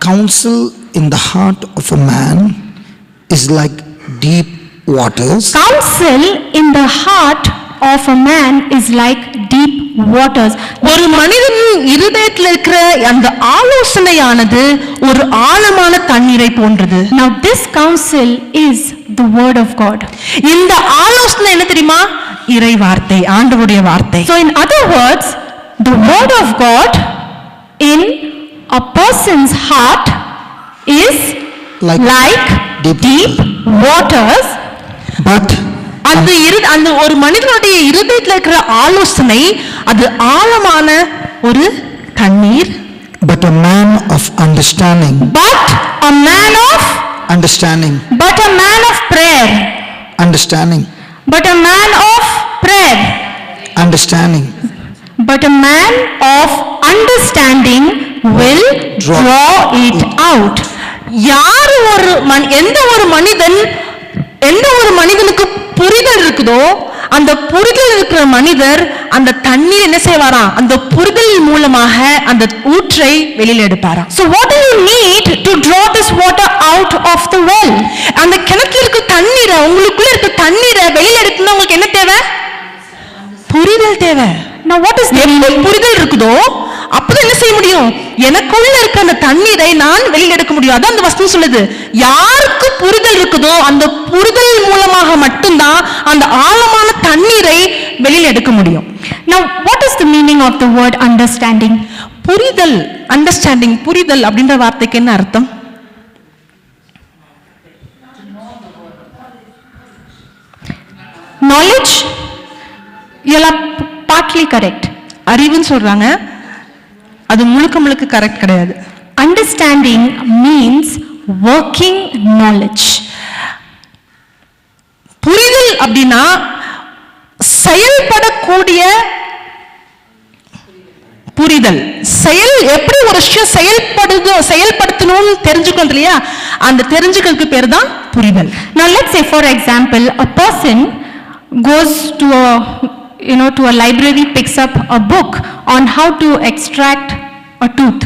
[SPEAKER 4] Counsel in the heart of a man is like deep waters,
[SPEAKER 1] Counsel in the heart of a man is like deep waters.
[SPEAKER 2] ஒரு மனிதன் இருதயத்தில் இருக்கிற அந்த ஆலோசனையானது ஒரு ஆழமான தண்ணீரை போன்றது.
[SPEAKER 1] Now this counsel is the word of God.
[SPEAKER 2] இந்த ஆலோசனை என்ன தெரியுமா? இறை வார்த்தை, ஆண்டவருடைய வார்த்தை.
[SPEAKER 1] So in other words, the word of God in a person's heart is like deep waters.
[SPEAKER 4] but
[SPEAKER 2] அந்த ஒரு மனிதனுடைய இருதயத்தில் இருக்கிற ஆலோசனை அது ஆழமான ஒரு தண்ணீர்.
[SPEAKER 4] but a man of understanding,
[SPEAKER 1] But a man of
[SPEAKER 4] understanding,
[SPEAKER 1] but a man of prayer.
[SPEAKER 4] understanding,
[SPEAKER 1] But a man of prayer.
[SPEAKER 4] understanding,
[SPEAKER 1] But a man of understanding will draw it out.
[SPEAKER 2] எந்த ஒரு மனிதனுக்கு புரிதல் இருக்குதோ அந்த புரிதல் இருக்கிற மனிதர் அந்த தண்ணீர் என்ன செய்வாராம்? அந்த புரிதல் மூலமாக அந்த ஊற்றை வெளியில எடுப்பாராம்.
[SPEAKER 1] So what do you need to draw this water out of the well?
[SPEAKER 2] அந்த கிணத்துல இருக்க தண்ணீரை, உங்களுக்குள்ள இருக்க தண்ணீரை வெளியில எடுக்கணும்னா உங்களுக்கு என்ன தேவை? புரிதல் தேவை.
[SPEAKER 1] Now what is the
[SPEAKER 2] எப்ப
[SPEAKER 1] meaning?
[SPEAKER 2] புரிதல் இருக்குதோ அப்பதான் என்ன செய்ய முடியும்? எனக்குள்ள இருக்க அந்த தண்ணீரை நான் வெளியில எடுக்க முடியும். அதான் அந்த வசனம் சொல்லுது. யாருக்கு புரிதல் இருக்குதோ அந்த புரிதல் மூலமாக மட்டும்தான் அந்த ஆழமான தண்ணீரை வெளியில எடுக்க முடியும்.
[SPEAKER 1] Now what is the meaning of the word understanding?
[SPEAKER 2] புரிதல், அண்டர்ஸ்டாண்டிங், புரிதல் அப்படின்ற வார்த்தைக்கு என்ன அர்த்தம்?
[SPEAKER 1] Knowledge? You are partly correct.
[SPEAKER 2] அறிவுன்னு சொல்றாங்க, அது முழுக்க கரெக்ட் கிடையாது.
[SPEAKER 1] Understanding means working knowledge.
[SPEAKER 2] புரிதல் அப்படின்னா செயல்படக்கூடிய புரிதல். எப்படி ஒரு விஷயம் செயல்படுத்தணும்னு தெரிஞ்சுக்கணும் இல்லையா? அந்த தெரிஞ்சுக்கிறதுக்கு பேர் தான் புரிதல்.
[SPEAKER 1] Now let's say for example a person goes to a library, picks up a book on how to extract a tooth.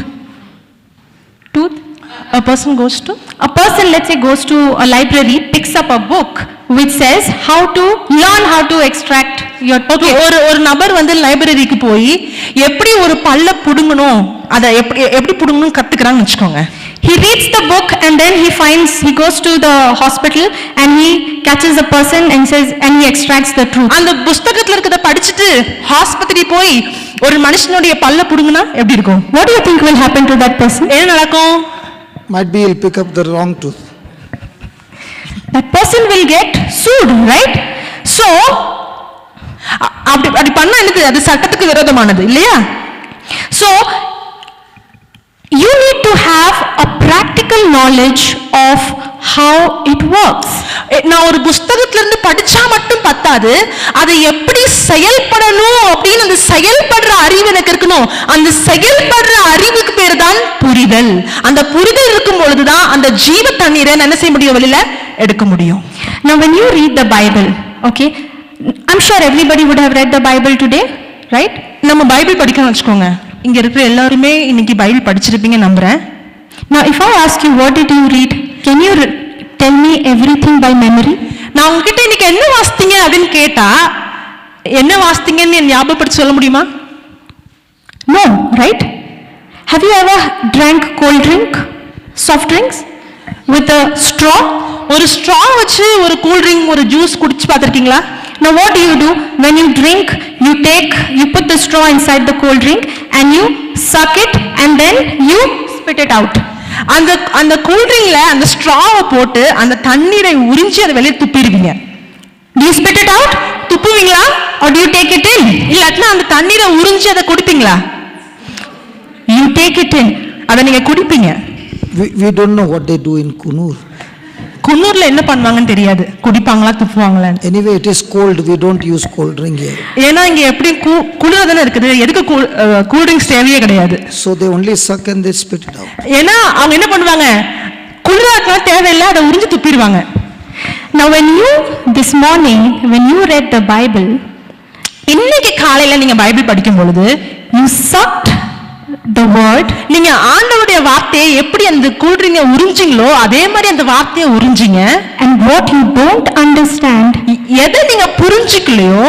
[SPEAKER 2] A person goes to
[SPEAKER 1] A person, let's say, goes to a library, picks up a book which says learn how to extract your tooth.
[SPEAKER 2] ஒரு நபர் வந்து லைப்ரரிக்கு போய் எப்படி ஒரு பல்ல புடுங்கணும், அதை எப்படி புடுங்கணும் கத்துக்கிறான்னு வச்சுக்கோங்க.
[SPEAKER 1] He reads the book and then he goes to the hospital and he catches a person and he extracts the truth.
[SPEAKER 2] அந்த புத்தகத்துல இருக்கிறத படிச்சுட்டு ஹாஸ்பத்திரி போய் ஒரு மனுஷனுடைய பல்ல புடுங்கினா எப்படி இருக்கும்?
[SPEAKER 1] What do you think will happen to that person?
[SPEAKER 2] என்ன நடக்கும்?
[SPEAKER 4] might be he'll pick up the wrong tooth.
[SPEAKER 1] That person will get sued, right? So
[SPEAKER 2] அப்படி பண்ணா என்னது? அது சட்டத்துக்கு விரோதமானது இல்லையா?
[SPEAKER 1] So you need to have a practical knowledge of how it works.
[SPEAKER 2] நான் ஒரு புத்தகத்துல இருந்து படிச்சா மட்டும் பத்தாது, அதை எப்படி செயல்படணும் அப்படின்னு அந்த செயல்படுற அறிவு எனக்கு இருக்கணும். அந்த செயல்படுற அறிவுக்கு பேர் தான் புரிதல். அந்த புரிதல் இருக்கும் பொழுதுதான் அந்த ஜீவ தண்ணீரை என்ன செய்ய முடியும்? வெளியில எடுக்க முடியும்.
[SPEAKER 1] Now when you read the Bible, okay, I'm sure everybody would have read the Bible today, right?
[SPEAKER 2] நம்ம பைபிள் படிக்கணும்னு வச்சுக்கோங்க. இங்க இருக்கிற எல்லாருமே இன்னைக்கு பைபிள் படிச்சிருப்பீங்க நம்புறேன்.
[SPEAKER 1] Now if I ask you what did you read, can you tell me everything by memory?
[SPEAKER 2] நான் உங்ககிட்ட இன்னைக்கு என்ன வாசித்தீங்க அப்படின்னு கேட்டா என்ன வாசித்தீங்கன்னு ஞாபகப்படுத்தி சொல்ல முடியுமா?
[SPEAKER 1] No, right? Have you ever drank cold drink, soft drinks with a straw?
[SPEAKER 2] ஒரு straw வச்சு ஒரு கூல் ட்ரிங்க், ஒரு ஜூஸ் குடிச்சு பார்த்திருக்கீங்களா?
[SPEAKER 1] Now what do? When you drink, you put the straw inside the cold drink and you suck it and then you spit it out.
[SPEAKER 2] அந்த cool ட்ரிங்க்ல அந்த ஸ்ட்ராவை போட்டு அந்த தண்ணீரை உறிஞ்சி அதை வெளியே துப்பிடுவீங்க.
[SPEAKER 1] Do you spit it out?
[SPEAKER 2] துப்புவீங்களா?
[SPEAKER 1] Or do you take it in?
[SPEAKER 2] இல்லாட்டினா அந்த தண்ணீரை உறிஞ்சி அதை குடிப்பீங்களா?
[SPEAKER 1] You take it in.
[SPEAKER 2] அதை நீங்க குடிப்பீங்க.
[SPEAKER 4] We don't know what they do in Kunur.
[SPEAKER 2] குன்னூர்ல என்ன பண்ணுவாங்கன்னு தெரியாது, குடிப்பாங்களா துப்புவாங்களான்னு.
[SPEAKER 4] Anyway, it is cold, we don't use cold drink here.
[SPEAKER 2] ஏன்னா இங்க எப்படி குளிர தானே இருக்குது, எதுக்கு கூல் ட்ரிங்க்ஸ் தேவையே கிடையாது.
[SPEAKER 4] So they only suck and they spit it out.
[SPEAKER 2] ஏன்னா அவங்க என்ன பண்ணுவாங்க, குளிராக்கலாம் தேவையில்லை, அதை உறிஞ்சு துப்பிடுவாங்க.
[SPEAKER 1] Now this morning, when you read the Bible,
[SPEAKER 2] இன்னைக்கு காலையில நீங்க பைபிள் படிக்கும் பொழுது
[SPEAKER 1] you sucked the word,
[SPEAKER 2] நீங்க ஆண்டவருடைய வார்த்தையை எப்படி அந்த கூல்ட்ரிங்கை உறிஞ்சிங்களோ அதே மாதிரி அந்த வார்த்தையை உறிஞ்சிங்க.
[SPEAKER 1] and what you don't understand,
[SPEAKER 2] எதை நீங்க புரிஞ்சுக்கலையோ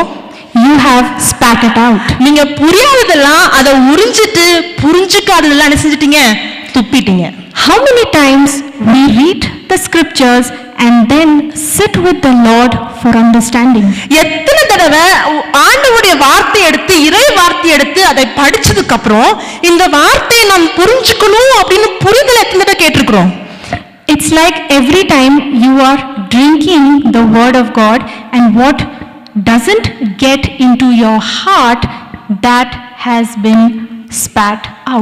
[SPEAKER 1] you have spat it out.
[SPEAKER 2] நீங்க புரியாததெல்லாம் அதை உறிஞ்சிட்டு புரிஞ்சுக்காததெல்லாம் என்ன செஞ்சிட்டீங்க, துப்பிட்டீங்க.
[SPEAKER 1] How many times we read the scriptures and then sit with the Lord for understanding?
[SPEAKER 2] எத்தனை தடவை ஆண்டவருடைய வார்த்தை எடுத்து, இறை வார்த்தை எடுத்து அதை படிச்சதுக்கு அப்புறம் இந்த வார்த்தையை நான் புரிஞ்சுக்கணும் அப்படின்னு புரிதல் எத்தனை தடவை கேட்டிருக்கிறோம்.
[SPEAKER 1] It's like every time you are drinking the word of God, and what doesn't get into your heart, that has been spat out.